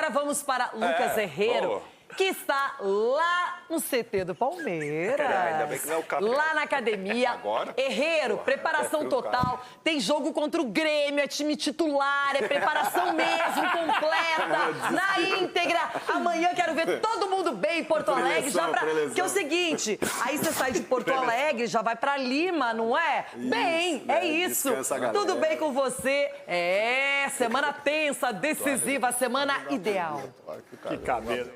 Agora vamos para Lucas Herrero, que está lá no CT do Palmeiras. Ainda bem que não é o cabelo. Lá na academia. Agora? Herrero, preparação total. Tem jogo contra o Grêmio, é time titular, é preparação mesmo, completa, na íntegra. Amanhã quero ver todo mundo bem em Porto Alegre. Já pra... Que é o seguinte, aí você sai de Porto Alegre, já vai pra Lima, não é? Bem, é isso. Tudo bem com você? É, semana tensa, decisiva, semana ideal. Que cabelo.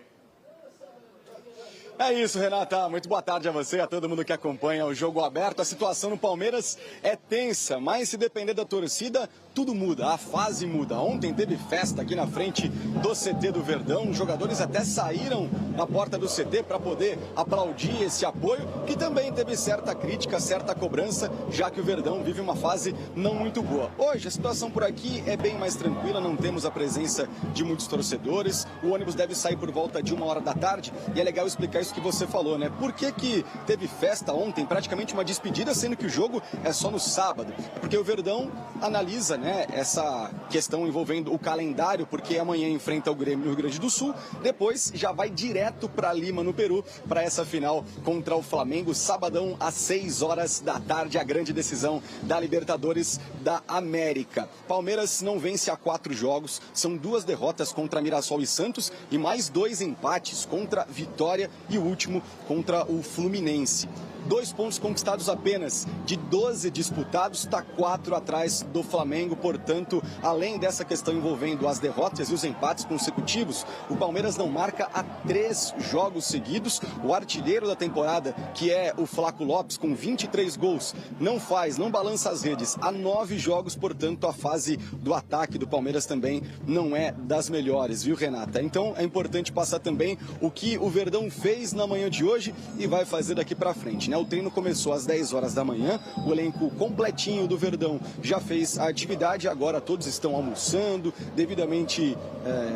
É isso, Renata. Muito boa tarde a você, a todo mundo que acompanha o Jogo Aberto. A situação no Palmeiras é tensa, mas se depender da torcida, tudo muda, a fase muda. Ontem teve festa aqui na frente do CT do Verdão. Os jogadores até saíram na porta do CT para poder aplaudir esse apoio, que também teve certa crítica, certa cobrança, já que o Verdão vive uma fase não muito boa. Hoje a situação por aqui é bem mais tranquila, não temos a presença de muitos torcedores. O ônibus deve sair por volta de 1h da tarde e é legal explicar isso que você falou, né? Por que teve festa ontem, praticamente uma despedida, sendo que o jogo é só no sábado? Porque o Verdão analisa, né, essa questão envolvendo o calendário, porque amanhã enfrenta o Grêmio no Rio Grande do Sul, depois já vai direto para Lima, no Peru, para essa final contra o Flamengo, sabadão às 6h da tarde, a grande decisão da Libertadores da América. Palmeiras não vence há 4 jogos, são 2 derrotas contra Mirassol e Santos e mais 2 empates contra Vitória e o último contra o Fluminense. 2 pontos conquistados apenas de 12 disputados, está 4 atrás do Flamengo. Portanto, além dessa questão envolvendo as derrotas e os empates consecutivos, o Palmeiras não marca há 3 jogos seguidos. O artilheiro da temporada, que é o Flaco Lopes, com 23 gols, não balança as redes há 9 jogos. Portanto, a fase do ataque do Palmeiras também não é das melhores, viu, Renata? Então, é importante passar também o que o Verdão fez na manhã de hoje e vai fazer daqui para frente. O treino começou às 10h da manhã, o elenco completinho do Verdão já fez a atividade, agora todos estão almoçando, devidamente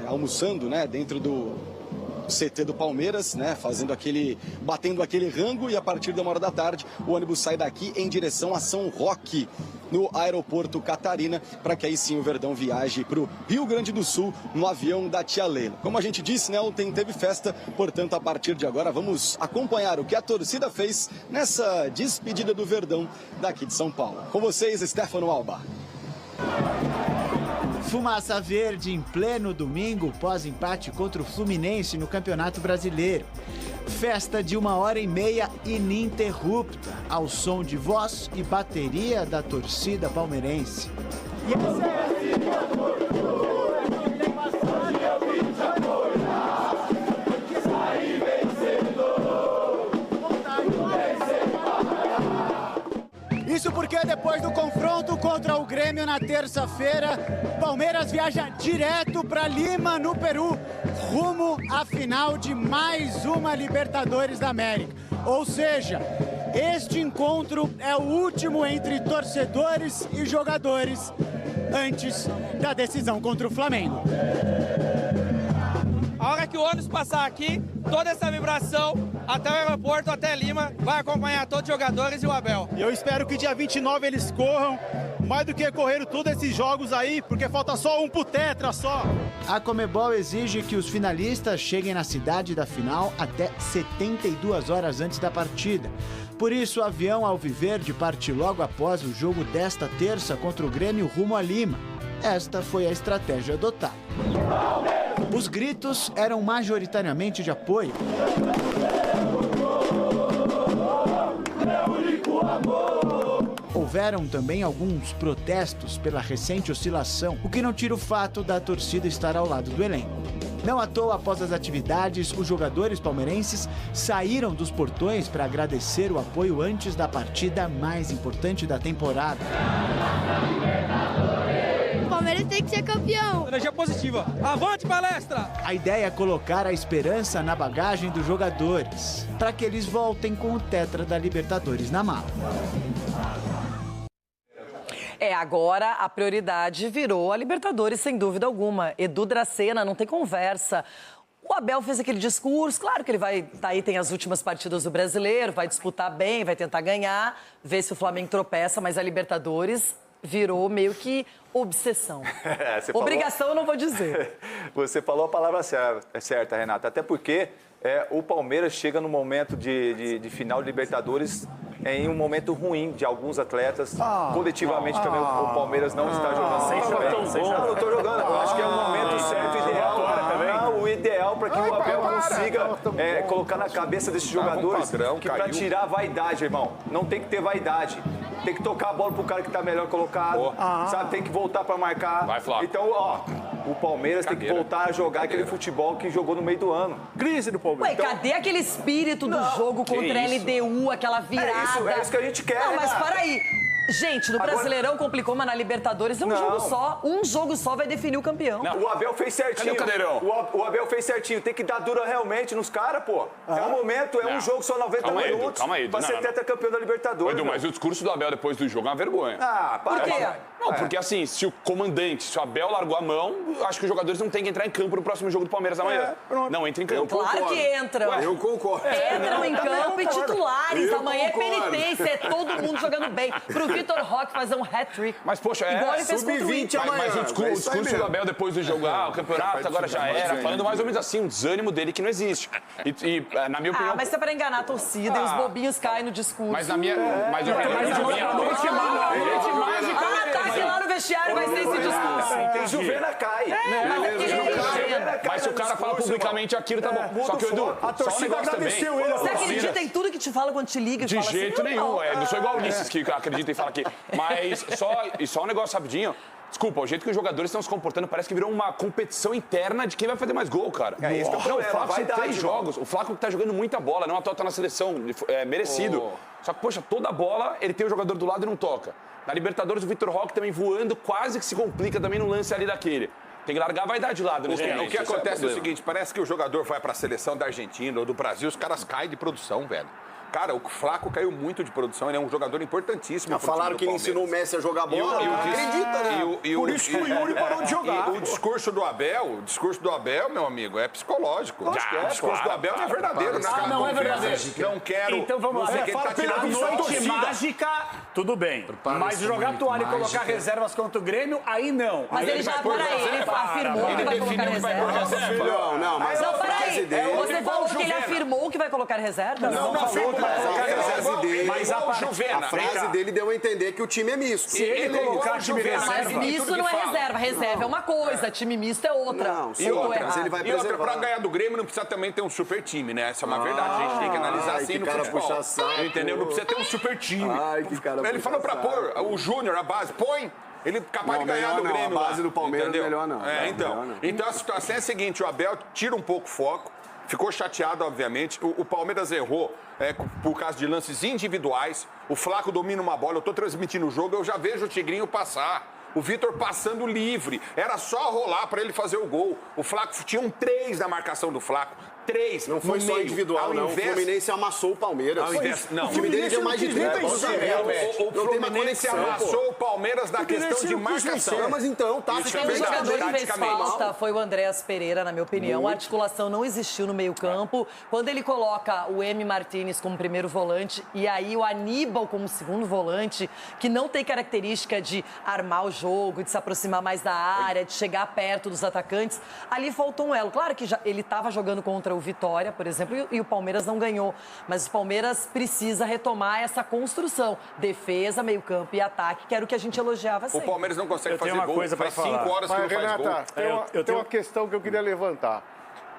almoçando, né, dentro do CT do Palmeiras, né, batendo aquele rango, e a partir da 1h da tarde o ônibus sai daqui em direção a São Roque, no aeroporto Catarina, para que aí sim o Verdão viaje para o Rio Grande do Sul no avião da Tia Leila. Como a gente disse, né, ontem teve festa, portanto a partir de agora vamos acompanhar o que a torcida fez nessa despedida do Verdão daqui de São Paulo. Com vocês, Stefano Alba. Fumaça verde em pleno domingo, pós-empate contra o Fluminense no Campeonato Brasileiro. Festa de 1h30 ininterrupta, ao som de voz e bateria da torcida palmeirense. E essa é Isso porque depois do confronto contra o Grêmio na terça-feira, Palmeiras viaja direto para Lima, no Peru, rumo à final de mais uma Libertadores da América. Ou seja, este encontro é o último entre torcedores e jogadores antes da decisão contra o Flamengo. A hora que o ônibus passar aqui, toda essa vibração até o aeroporto, até Lima, vai acompanhar todos os jogadores e o Abel. Eu espero que dia 29 eles corram, mais do que correram todos esses jogos aí, porque falta só um pro Tetra só. A Conmebol exige que os finalistas cheguem na cidade da final até 72 horas antes da partida. Por isso, o avião alviverde parte logo após o jogo desta terça contra o Grêmio rumo a Lima. Esta foi a estratégia adotada. Os gritos eram majoritariamente de apoio. Houveram também alguns protestos pela recente oscilação, o que não tira o fato da torcida estar ao lado do elenco. Não à toa, após as atividades, os jogadores palmeirenses saíram dos portões para agradecer o apoio antes da partida mais importante da temporada. O Palmeiras tem que ser campeão. Energia positiva. Avante, palestra! A ideia é colocar a esperança na bagagem dos jogadores, para que eles voltem com o Tetra da Libertadores na mala. Agora a prioridade virou a Libertadores, sem dúvida alguma. Edu Dracena, não tem conversa. O Abel fez aquele discurso, claro que ele vai tá aí, tem as últimas partidas do Brasileiro, vai disputar bem, vai tentar ganhar, ver se o Flamengo tropeça, mas a Libertadores virou meio que obsessão. Obrigação eu não vou dizer. Você falou a palavra certa, Renata. Até porque o Palmeiras chega no momento de final de Libertadores em um momento ruim de alguns atletas. Coletivamente também o Palmeiras não está jogando bem. Não estou jogando. Eu acho que é um momento certo, ideal. O ideal para que o Abel consiga colocar na cabeça desses jogadores que para tirar a vaidade, irmão, não tem que ter vaidade. Tem que tocar a bola pro cara que tá melhor colocado, sabe? Tem que voltar para marcar. Vai, Flávio. Então, o Palmeiras tem que voltar a jogar aquele futebol que jogou no meio do ano. Crise do Palmeiras. Ué, cadê aquele espírito do jogo contra a LDU, aquela virada? É isso que a gente quer, Não, mas Renato. para aí. Gente, no Brasileirão complicou, mas na Libertadores é um jogo só. Um jogo só vai definir o campeão. O Abel fez certinho. Cadê o Cadeirão? O Abel fez certinho. Tem que dar dura realmente nos caras, pô. É um momento, um jogo só 90 minutos. Calma aí, pra ser tetracampeão da Libertadores. Edu, mas o discurso do Abel depois do jogo é uma vergonha. Por quê? Não, porque assim, se o comandante, se o Abel largou a mão, acho que os jogadores não têm que entrar em campo no próximo jogo do Palmeiras amanhã. Não entra em campo. Claro que entram. Eu concordo. Entram em campo e titulares. Amanhã é penitência, é todo mundo jogando bem. Pro Vitor Roque fazer um hat-trick. Mas, poxa, igual ele fez contra o Inter. Mas o discurso do Abel depois do jogo, o campeonato agora já era, falando mais ou menos assim, um desânimo dele que não existe. E na minha opinião... mas isso é pra enganar a torcida e os bobinhos caem no discurso. Mas na minha... Que lá no vestiário vai ser esse discurso. Juvena cai. Mas se o cara fala publicamente aquilo, tá bom. Só que, Edu, a torcida agradeceu ele. Você acredita em tudo que te fala quando te liga? De jeito nenhum. Não sou igual o Ulisses que acredita e fala aqui. Mas só um negócio rapidinho. Desculpa, o jeito que os jogadores estão se comportando parece que virou uma competição interna de quem vai fazer mais gol, cara. É isso que eu Não, o falei, Flaco tem 3 jogos. O Flaco tá jogando muita bola, não à toa tá na seleção, merecido. Só que, poxa, toda bola ele tem o jogador do lado e não toca. Na Libertadores, o Vitor Roque também voando, quase que se complica também no lance ali daquele. Tem que largar a vaidade de lado, né, gente? O que acontece é o seguinte, parece que o jogador vai pra seleção da Argentina ou do Brasil, os caras caem de produção, velho. Cara, o Flaco caiu muito de produção, ele é um jogador importantíssimo. Falaram que ele ensinou o Messi a jogar bola, acredita, né? Por isso que o Yuri parou de jogar. O discurso do Abel, meu amigo, é psicológico. O discurso do Abel não é verdadeiro, né? Não é verdadeiro. Não quero... Então vamos lá. Fala pela noite mágica, tudo bem. Mas jogar toalha e colocar reservas contra o Grêmio, aí não. Mas ele já, ele afirmou que vai colocar reserva. Não, mas não, peraí. Você falou que ele afirmou que vai colocar reserva? Não falou. Mas a frase dele deu a entender que o time é misto. Se ele colocar time reserva... Mas misto não é reserva. Reserva é uma coisa, time misto é outra. Não, e outras, ele vai preservar. E outra, pra ganhar do Grêmio não precisa também ter um super time, né? Essa é uma verdade. A gente tem que analisar assim no futebol. Entendeu? Não precisa ter um super time. Ele falou pra pôr o Júnior, a base, põe. Ele é capaz de ganhar do Grêmio. A base do Palmeiras é melhor não. Então a situação é a seguinte, o Abel tira um pouco o foco. Ficou chateado, obviamente. O Palmeiras errou por causa de lances individuais. O Flaco domina uma bola. Eu estou transmitindo o jogo, eu já vejo o Tigrinho passar. O Vitor passando livre. Era só rolar para ele fazer o gol. O Flaco tinha 3 na marcação do Flaco. 3. Não foi só individual, não. O Fluminense amassou o Palmeiras. Não. O time dele deu mais de 30 gols. O Fluminense amassou o Palmeiras na questão de marcação. Mas então, tá. O jogador que fez falta foi o Andréas Pereira, na minha opinião. A articulação não existiu no meio-campo. Quando ele coloca o M. Martínez como primeiro volante e aí o Aníbal como segundo volante, que não tem característica de armar o jogo, de se aproximar mais da área, de chegar perto dos atacantes, ali faltou um elo. Claro que ele estava jogando contra o Vitória, por exemplo, e o Palmeiras não ganhou. Mas o Palmeiras precisa retomar essa construção. Defesa, meio-campo e ataque, que era o que a gente elogiava sempre. O Palmeiras não consegue fazer gol. Faz 5 horas que não faz gol. Tem uma questão que eu queria levantar.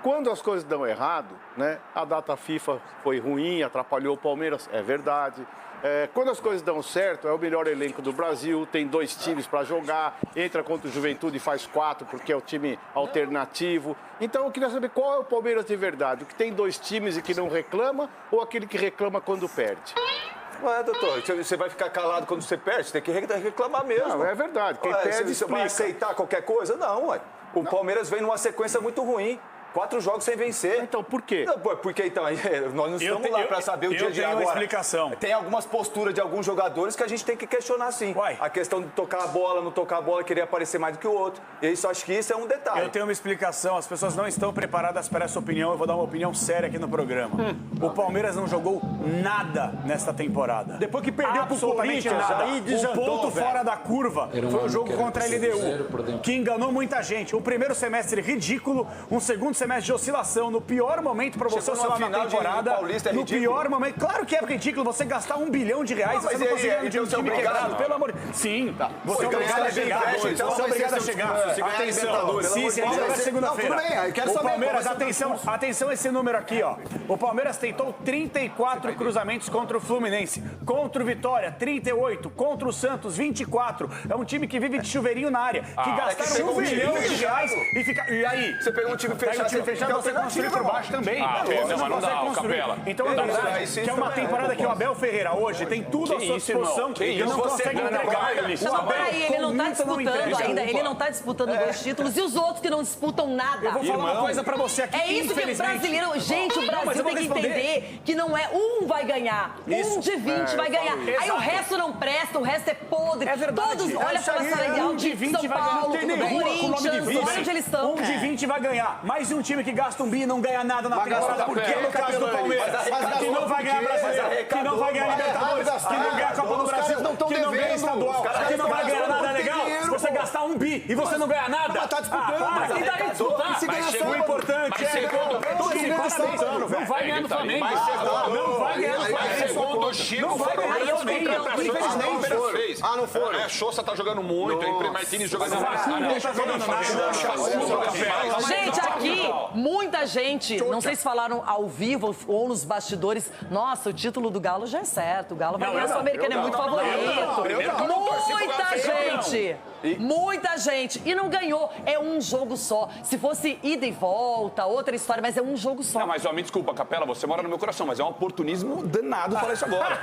Quando as coisas dão errado, né? A data FIFA foi ruim, atrapalhou o Palmeiras, é verdade. Quando as coisas dão certo, é o melhor elenco do Brasil, tem 2 times para jogar, entra contra o Juventude e faz 4, porque é o time alternativo. Então eu queria saber qual é o Palmeiras de verdade, o que tem 2 times e que não reclama, ou aquele que reclama quando perde? Ué, doutor, você vai ficar calado quando você perde? Você tem que reclamar mesmo. Não, é verdade, quem perde você vai aceitar qualquer coisa? Não, ué. O Palmeiras vem numa sequência muito ruim. 4 jogos sem vencer. Então, por quê? Não, porque então, nós não estamos lá para saber o dia a dia. Eu tenho uma Agora, explicação. tem algumas posturas de alguns jogadores que a gente tem que questionar, sim. A questão de tocar a bola, não tocar a bola, querer aparecer mais do que o outro. E isso, acho que isso é um detalhe. Eu tenho uma explicação. As pessoas não estão preparadas para essa opinião. Eu vou dar uma opinião séria aqui no programa. O Palmeiras não jogou nada nesta temporada. Depois que perdeu pro absolutamente Corinthians, nada. aí O desandou, ponto velho. fora da curva foi o jogo contra a LDU, que enganou muita gente. O primeiro semestre ridículo, um segundo semestre de oscilação, no pior momento para você oscilar na temporada. No pior momento. Claro que é ridículo você gastar R$1 bilhão e você não conseguir um time quebrado. Pelo amor de Deus. Sim. Você é obrigado a chegar. Você é obrigado a chegar. Atenção. Sim, sim, vai segunda-feira. O Palmeiras, atenção esse número aqui, ó. O Palmeiras tentou 34 cruzamentos contra o Fluminense. Contra o Vitória, 38. Contra o Santos, 24. É um time que vive de chuveirinho na área. Que gastaram R$1 bilhão e fica. E aí? Você pegou um time fechado, você construir por baixo também. Mas não dá, Capela. Então, na verdade, que é uma temporada que o Abel Ferreira hoje tem tudo à sua disposição e não consegue entregar. Não, peraí, ele não tá disputando ainda. Ele não tá disputando 2 títulos. E os outros que não disputam nada? Eu vou falar uma coisa pra você aqui. É isso que o brasileiro... Gente, o Brasil tem que entender que não é um vai ganhar. Um de 20 vai ganhar. Aí o resto não presta, o resto é podre. É verdade. Todos, olha pela sala de 20 São vai ganhar. Paulo, Não tem nem rua com nome de Corinthians, 20. olha onde eles estão. Um de 20 vai ganhar. Mais um time que gasta um bi e não ganha nada na temporada. Por que no caso do Palmeiras? Que não vai ganhar Brasileiro, que não vai ganhar Libertadores, que não ganha a Copa do Brasil, que não ganha estadual, que não vai ganhar nada legal. Se você gastar um bi e você não ganhar nada. Mas tá disputando. Mas tem daí disputar. O importante é... Não vai ganhar no Flamengo. Não vai ganhar no Flamengo. Segundo o Chico, foram grandes contratações. Ah, não foram. A Sousa tá jogando muito, a Martínez jogando mais. Gente, aqui, muita gente, não sei se falaram ao vivo ou nos bastidores, nossa, o título do Galo já é certo, o Galo vai ganhar, a Sul-Americana é muito favorito. Muita gente. E não ganhou, é um jogo só. Se fosse ida e volta, outra história, mas é um jogo só. Não, mas ó, me desculpa, Capela, você mora no meu coração, mas é um oportunismo danado falar isso agora.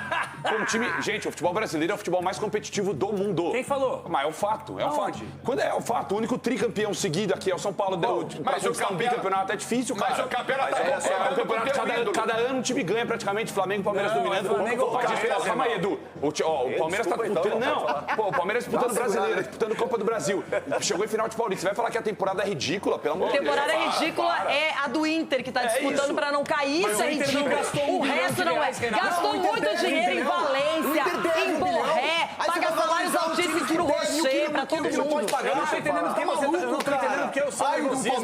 Um time, gente, o futebol brasileiro é o futebol mais competitivo do mundo. Quem falou? Mas é um fato, é um fato. Quando é um fato, o único tricampeão seguido aqui é o São Paulo. Mas o campeonato é difícil, cara. Mas o Capela tá cada ano o time ganha praticamente, Flamengo e Palmeiras dominando. Calma aí, Edu. O Palmeiras tá disputando. Não, o Palmeiras disputando o brasileiro, disputando Copa do Brasil. Chegou em final de Paulista. Você vai falar que a temporada é ridícula, pelo amor de Deus. A temporada ridícula é a do Inter, que tá disputando pra não cair. Isso é ridículo. O resto não é. Gastou muito dinheiro em Valência, em Borré, paga salários altíssimos pro Rocher, pra todo mundo. Eu não tô entendendo porque você tá... Eu não tô entendendo porque eu sou nervosismo.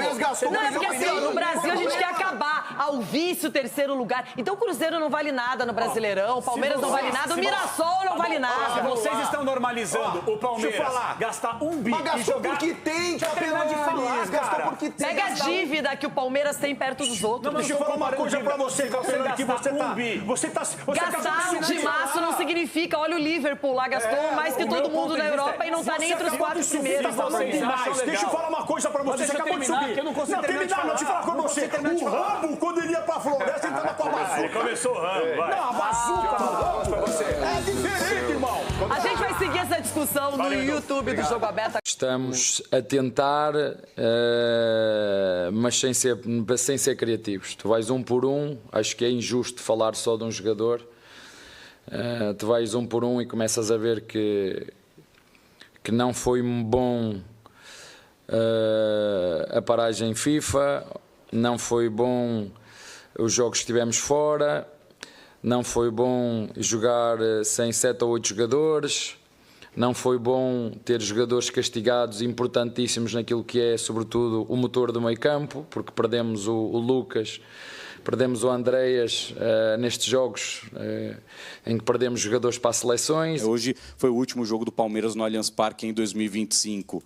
Não, é porque assim, no Brasil a gente quer acabar ao vice o 3º lugar. Então o Cruzeiro não vale nada no Brasileirão, o Palmeiras não vale nada, o Mirassol não vale nada. Se vocês estão normalizando o Palmeiras gastar um bi e jogar... porque tem, terminar de falar, gastou porque tem. Pega a dívida que o Palmeiras tem perto dos outros. Deixa eu falar uma coisa pra você, Capela, que você tá... Gastar de março não significa, olha o Liverpool lá, gastou mais que todo mundo na Europa e não tá nem entre os 4 primeiros. Deixa eu falar uma coisa pra você, você acabou de subir. Não, terminar, deixa eu falar com você. O Rambo, quando ele ia pra Floresta, ele tava com a bazuca. Começou o Rambo, vai. Não, a bazuca pra você. É diferente, irmão. A gente vai seguir essa discussão no YouTube do Jogo Aberto. Estamos a tentar, mas sem ser criativos. Tu vais um por um, acho que é injusto falar só de um jogador. Tu vais um por um e começas a ver que não foi bom a paragem FIFA, não foi bom os jogos que tivemos fora, não foi bom jogar sem 7 ou 8 jogadores, não foi bom ter jogadores castigados importantíssimos naquilo que é, sobretudo, o motor do meio campo, porque perdemos o Lucas, perdemos o Andreas nestes jogos em que perdemos jogadores para as seleções. Hoje foi o último jogo do Palmeiras no Allianz Parque em 2025.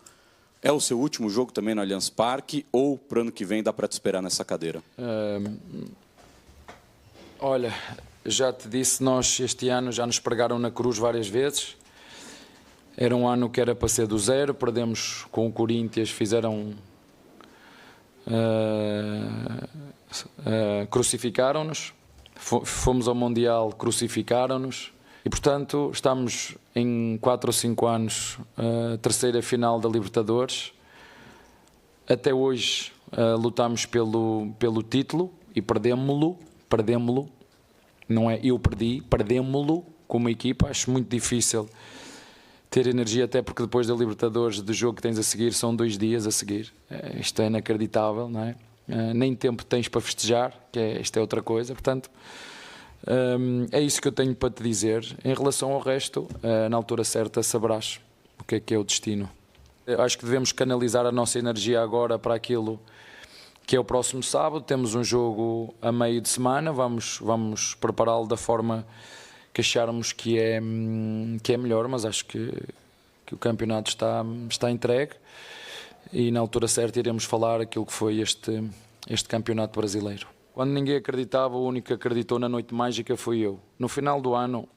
É o seu último jogo também no Allianz Parque ou para o ano que vem dá para te esperar nessa cadeira? Olha, já te disse, nós este ano já nos pregaram na cruz várias vezes. Era um ano que era para ser do zero, perdemos com o Corinthians, crucificaram-nos, fomos ao Mundial, crucificaram-nos e, portanto, estamos em 4 ou 5 anos, terceira final da Libertadores. Até hoje lutámos pelo título e perdemos-lo, não é eu perdi, perdemos-lo como equipa. Acho muito difícil ter energia, até porque depois da Libertadores, do jogo que tens a seguir, são 2 dias a seguir. Isto é inacreditável, não é? Nem tempo tens para festejar, isto é outra coisa. Portanto, é isso que eu tenho para te dizer. Em relação ao resto, na altura certa saberás o que é o destino. Eu acho que devemos canalizar a nossa energia agora para aquilo que é o próximo sábado. Temos um jogo a meio de semana, vamos prepará-lo da forma que acharmos que é melhor, mas acho que o campeonato está entregue e na altura certa iremos falar aquilo que foi este campeonato brasileiro. Quando ninguém acreditava, o único que acreditou na noite mágica fui eu. No final do ano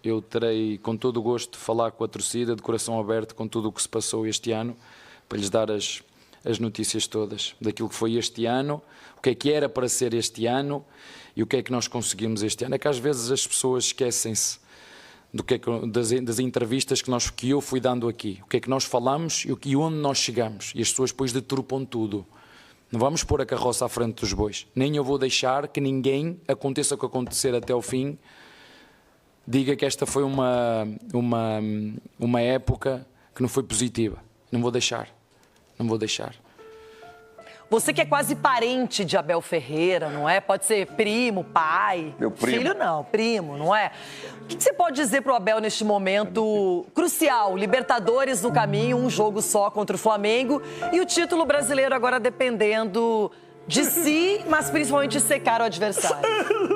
eu terei com todo o gosto de falar com a torcida, de coração aberto, com tudo o que se passou este ano, para lhes dar as notícias todas daquilo que foi este ano, o que era para ser este ano e o que é que nós conseguimos este ano. É que às vezes as pessoas esquecem-se das entrevistas que eu fui dando aqui, o que é que nós falamos e onde nós chegamos, e as pessoas depois deturpam tudo. Não vamos pôr a carroça à frente dos bois, nem eu vou deixar que ninguém, aconteça o que acontecer até ao fim, diga que esta foi uma época que não foi positiva. Não vou deixar. Você que é quase parente de Abel Ferreira, não é? Pode ser primo, pai. Meu primo. Filho não, primo, não é? O que você pode dizer pro Abel neste momento crucial? Libertadores no caminho, um jogo só contra o Flamengo e o título brasileiro agora dependendo de si, mas principalmente de secar o adversário.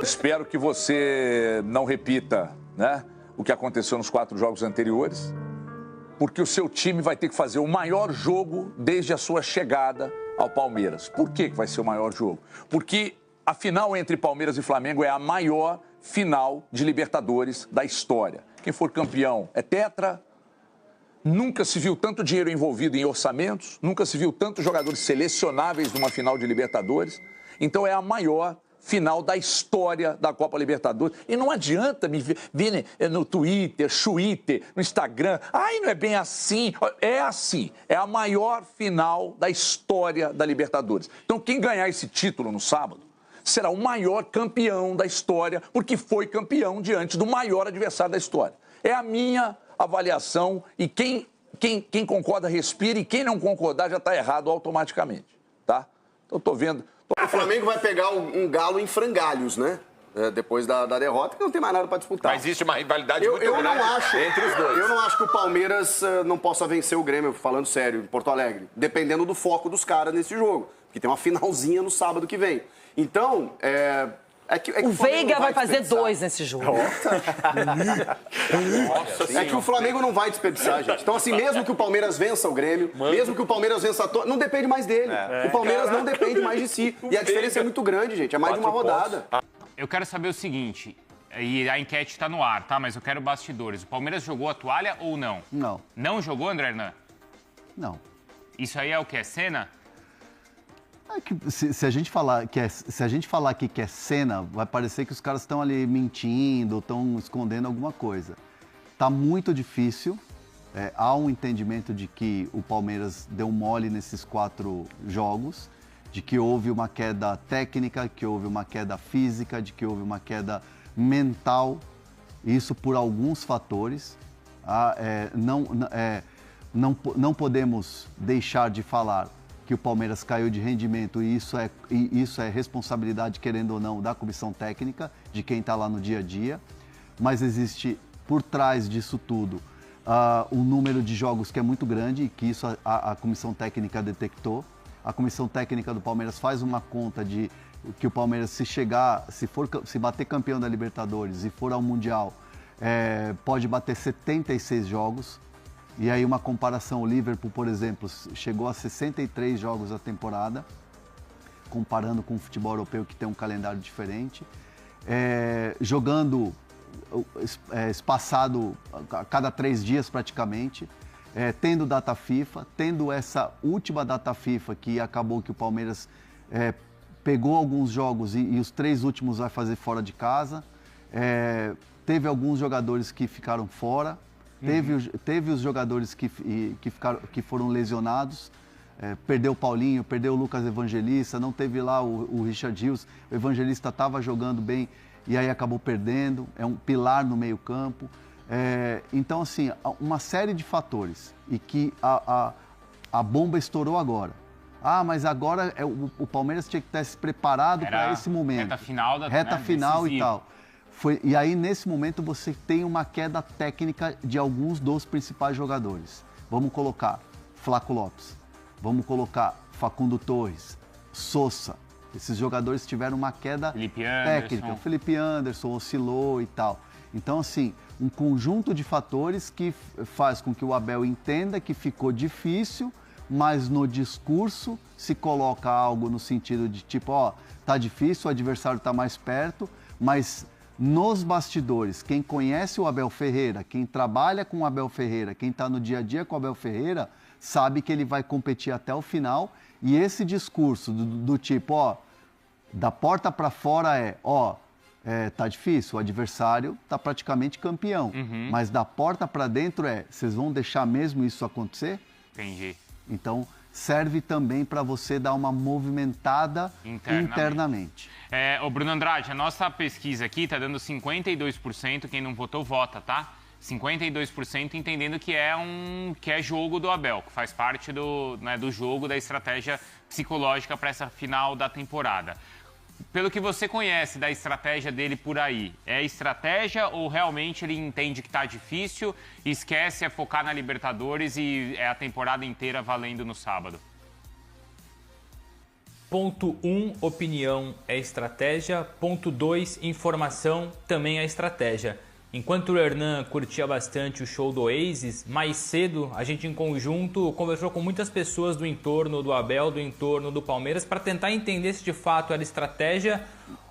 Espero que você não repita, né, o que aconteceu nos 4 jogos anteriores, porque o seu time vai ter que fazer o maior jogo desde a sua chegada ao Palmeiras. Por que vai ser o maior jogo? Porque a final entre Palmeiras e Flamengo é a maior final de Libertadores da história. Quem for campeão é tetra. Nunca se viu tanto dinheiro envolvido em orçamentos, nunca se viu tantos jogadores selecionáveis numa final de Libertadores. Então é a maior final da história da Copa Libertadores. E não adianta me ver no Twitter, no Instagram. Ai, não é bem assim. É assim. É a maior final da história da Libertadores. Então quem ganhar esse título no sábado será o maior campeão da história, porque foi campeão diante do maior adversário da história. É a minha avaliação e quem concorda respira e quem não concordar já está errado automaticamente, tá? Então estou vendo... O Flamengo vai pegar um Galo em frangalhos, né? Depois da derrota, que não tem mais nada para disputar. Mas existe uma rivalidade muito grande entre os dois. Eu não acho que o Palmeiras não possa vencer o Grêmio, falando sério, em Porto Alegre, dependendo do foco dos caras nesse jogo. Porque tem uma finalzinha no sábado que vem. Então, o Veiga vai fazer 2 nesse jogo. É que o Flamengo não vai desperdiçar, gente. Então, assim, mesmo que o Palmeiras vença o Grêmio, mesmo que o Palmeiras vença não depende mais dele. O Palmeiras não depende mais de si. E a diferença é muito grande, gente. É mais de uma rodada. Eu quero saber o seguinte, e a enquete está no ar, tá? Mas eu quero bastidores. O Palmeiras jogou a toalha ou não? Não. Não jogou, André Hernan? Não. Isso aí é o que? É cena? Se a gente falar aqui que é cena, vai parecer que os caras estão ali mentindo, estão escondendo alguma coisa. Tá muito difícil. Há um entendimento de que o Palmeiras deu mole nesses 4 jogos, de que houve uma queda técnica, que houve uma queda física, de que houve uma queda mental. Isso por alguns fatores. Não podemos deixar de falar que o Palmeiras caiu de rendimento e isso é responsabilidade, querendo ou não, da comissão técnica, de quem está lá no dia a dia. Mas existe, por trás disso tudo, um número de jogos que é muito grande e que isso a comissão técnica detectou. A comissão técnica do Palmeiras faz uma conta de que o Palmeiras, se bater campeão da Libertadores e for ao Mundial, pode bater 76 jogos. E aí uma comparação, o Liverpool, por exemplo, chegou a 63 jogos a temporada, comparando com o futebol europeu que tem um calendário diferente, jogando espaçado a cada 3 dias praticamente, tendo data FIFA, tendo essa última data FIFA que acabou que o Palmeiras pegou alguns jogos e os 3 últimos vai fazer fora de casa, teve alguns jogadores que ficaram fora, teve os jogadores que foram lesionados, Perdeu o Paulinho, perdeu o Lucas Evangelista, não teve lá o Richard Rios. O Evangelista estava jogando bem e aí acabou perdendo. É um pilar no meio-campo. Então, assim, uma série de fatores. E que a bomba estourou agora. Mas agora o Palmeiras tinha que estar se preparado para esse momento. Reta final e tal. E aí, nesse momento, você tem uma queda técnica de alguns dos principais jogadores. Vamos colocar Flaco Lopes, vamos colocar Facundo Torres, Sosa. Esses jogadores tiveram uma queda técnica. O Felipe Anderson oscilou e tal. Então, assim, um conjunto de fatores que faz com que o Abel entenda que ficou difícil, mas no discurso se coloca algo no sentido de tipo, tá difícil, o adversário tá mais perto, mas nos bastidores, quem conhece o Abel Ferreira, quem trabalha com o Abel Ferreira, quem está no dia a dia com o Abel Ferreira, sabe que ele vai competir até o final. E esse discurso do tipo, da porta para fora tá difícil, o adversário tá praticamente campeão. Mas da porta para dentro vocês vão deixar mesmo isso acontecer? Entendi. Então, serve também para você dar uma movimentada internamente. Ô Bruno Andrade, a nossa pesquisa aqui tá dando 52%, quem não votou, vota, tá? 52% entendendo que é jogo do Abel, que faz parte do jogo, da estratégia psicológica para essa final da temporada. Pelo que você conhece da estratégia dele por aí, é estratégia ou realmente ele entende que tá difícil, esquece, focar na Libertadores e é a temporada inteira valendo no sábado? Ponto 1, opinião é estratégia. Ponto 2, informação também é estratégia. Enquanto o Hernan curtia bastante o show do Oasis, mais cedo a gente em conjunto conversou com muitas pessoas do entorno do Abel, do entorno do Palmeiras, para tentar entender se de fato era estratégia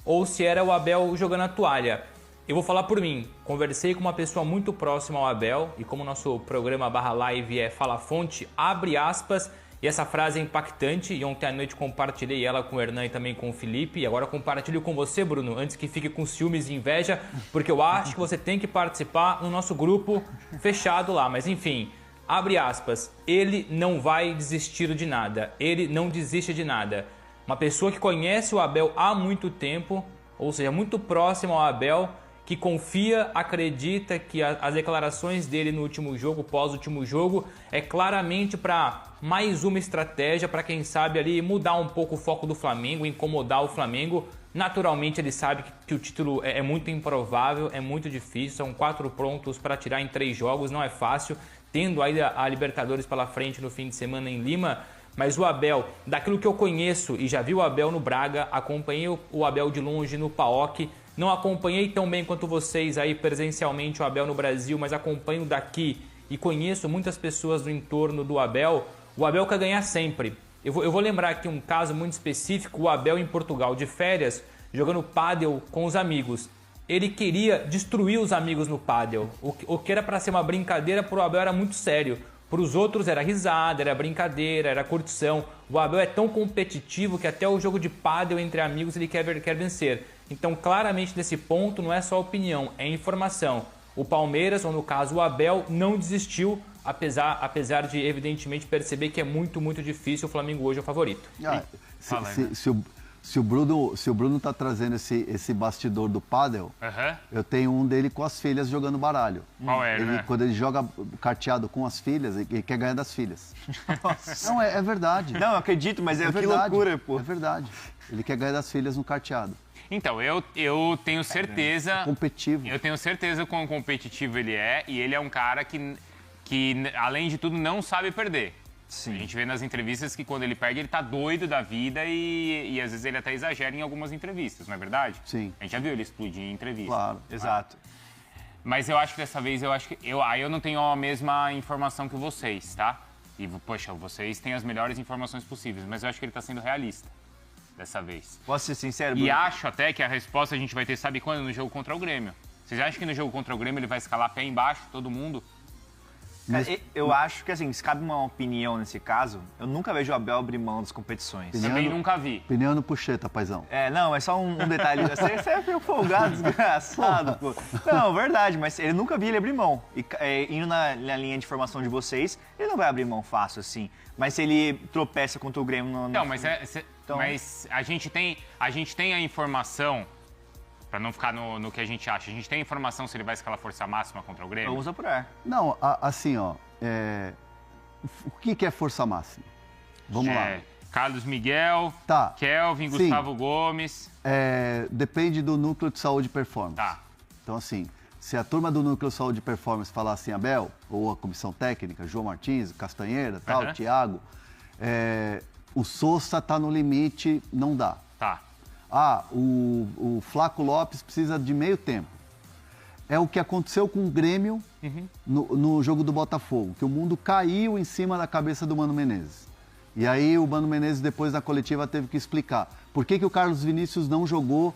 ou se era o Abel jogando a toalha. Eu vou falar por mim, conversei com uma pessoa muito próxima ao Abel e como o nosso programa /live é Fala Fonte, abre aspas, e essa frase é impactante e ontem à noite compartilhei ela com o Hernan e também com o Felipe e agora compartilho com você, Bruno, antes que fique com ciúmes e inveja, porque eu acho que você tem que participar no nosso grupo fechado lá, mas enfim, abre aspas, ele não vai desistir de nada, ele não desiste de nada. Uma pessoa que conhece o Abel há muito tempo, ou seja, muito próximo ao Abel, que confia, acredita que as declarações dele no último jogo, pós-último jogo, é claramente para mais uma estratégia para quem sabe ali mudar um pouco o foco do Flamengo, incomodar o Flamengo. Naturalmente ele sabe que o título é muito improvável, é muito difícil, são 4 pontos para tirar em 3 jogos, não é fácil, tendo aí a Libertadores pela frente no fim de semana em Lima. Mas o Abel, daquilo que eu conheço e já vi o Abel no Braga, acompanhei o Abel de longe no PAOK, não acompanhei tão bem quanto vocês aí presencialmente o Abel no Brasil, mas acompanho daqui e conheço muitas pessoas do entorno do Abel. O Abel quer ganhar sempre. Eu vou lembrar aqui um caso muito específico, o Abel em Portugal de férias, jogando pádel com os amigos. Ele queria destruir os amigos no pádel. O que era para ser uma brincadeira, para o Abel era muito sério. Para os outros era risada, era brincadeira, era curtição. O Abel é tão competitivo que até o jogo de pádel entre amigos ele quer vencer. Então, claramente, nesse ponto, não é só opinião, é informação. O Palmeiras, ou no caso o Abel, não desistiu, apesar de, evidentemente, perceber que é muito, muito difícil. O Flamengo hoje é o favorito. Se o Bruno tá trazendo esse bastidor do pádel, eu tenho um dele com as filhas jogando baralho. Qual é, né? Quando ele joga carteado com as filhas, ele quer ganhar das filhas. Não, é verdade. Não, eu acredito, mas que loucura, pô. É verdade. Ele quer ganhar das filhas no carteado. Então, eu tenho certeza... Competitivo. Eu tenho certeza quão competitivo ele é e ele é um cara que além de tudo, não sabe perder. Sim. A gente vê nas entrevistas que quando ele perde, ele tá doido da vida e às vezes ele até exagera em algumas entrevistas, não é verdade? Sim. A gente já viu ele explodir em entrevista. Claro, exato. Mas eu acho que dessa vez, eu não tenho a mesma informação que vocês, tá? E, poxa, vocês têm as melhores informações possíveis, mas eu acho que ele tá sendo realista dessa vez. Posso ser sincero, Bruno? E acho até que a resposta a gente vai ter, sabe quando? No jogo contra o Grêmio. Vocês acham que no jogo contra o Grêmio ele vai escalar pé embaixo, todo mundo? Eu acho que, assim, se cabe uma opinião nesse caso, eu nunca vejo o Abel abrir mão das competições. Também nunca vi. Opinião no puxeta, paizão. Não, é só um detalhe. Você é meio folgado, desgraçado, pô. Não, verdade, mas eu nunca vi ele abrir mão. E indo na linha de formação de vocês, ele não vai abrir mão fácil, assim. Mas se ele tropeça contra o Grêmio... Não, mas a gente tem a informação... Pra não ficar no que a gente acha. A gente tem informação se ele vai escalar força máxima contra o Grêmio? Vamos apurar. Não, assim, ó. O que é força máxima? Vamos lá. Carlos Miguel, Kelvin, Sim. Gustavo Gomes. Depende do núcleo de saúde e performance. Tá. Então, assim, se a turma do núcleo de saúde e performance falar assim, Abel, ou a comissão técnica, João Martins, Castanheira, tal, Thiago, o Sousa tá no limite, não dá. Tá. O Flaco Lopes precisa de meio tempo. É o que aconteceu com o Grêmio no jogo do Botafogo, que o mundo caiu em cima da cabeça do Mano Menezes. E aí o Mano Menezes, depois da coletiva, teve que explicar por que o Carlos Vinícius não jogou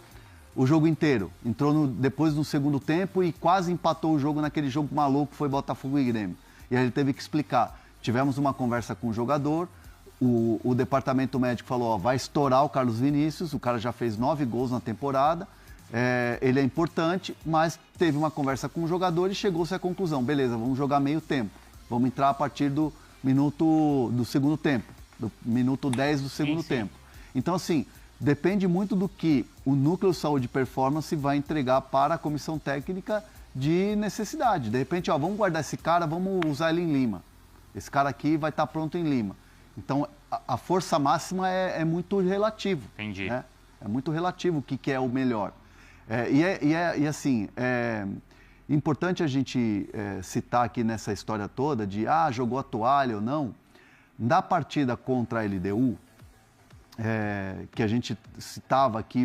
o jogo inteiro. Entrou depois no segundo tempo e quase empatou o jogo naquele jogo maluco que foi Botafogo e Grêmio. E aí ele teve que explicar. Tivemos uma conversa com o jogador, o departamento médico falou, vai estourar o Carlos Vinícius, o cara já fez 9 gols na temporada, ele é importante, mas teve uma conversa com o jogador e chegou-se à conclusão, beleza, vamos jogar meio tempo, vamos entrar a partir do minuto do segundo tempo, do minuto 10 do segundo tempo. Então, assim, depende muito do que o Núcleo Saúde e Performance vai entregar para a comissão técnica de necessidade. De repente, vamos guardar esse cara, vamos usar ele em Lima. Esse cara aqui vai estar pronto em Lima. Então, a força máxima é muito relativo. Entendi. Né? É muito relativo o que é o melhor. E assim, é importante a gente citar aqui nessa história toda de, jogou a toalha ou não. Da partida contra a LDU, que a gente citava aqui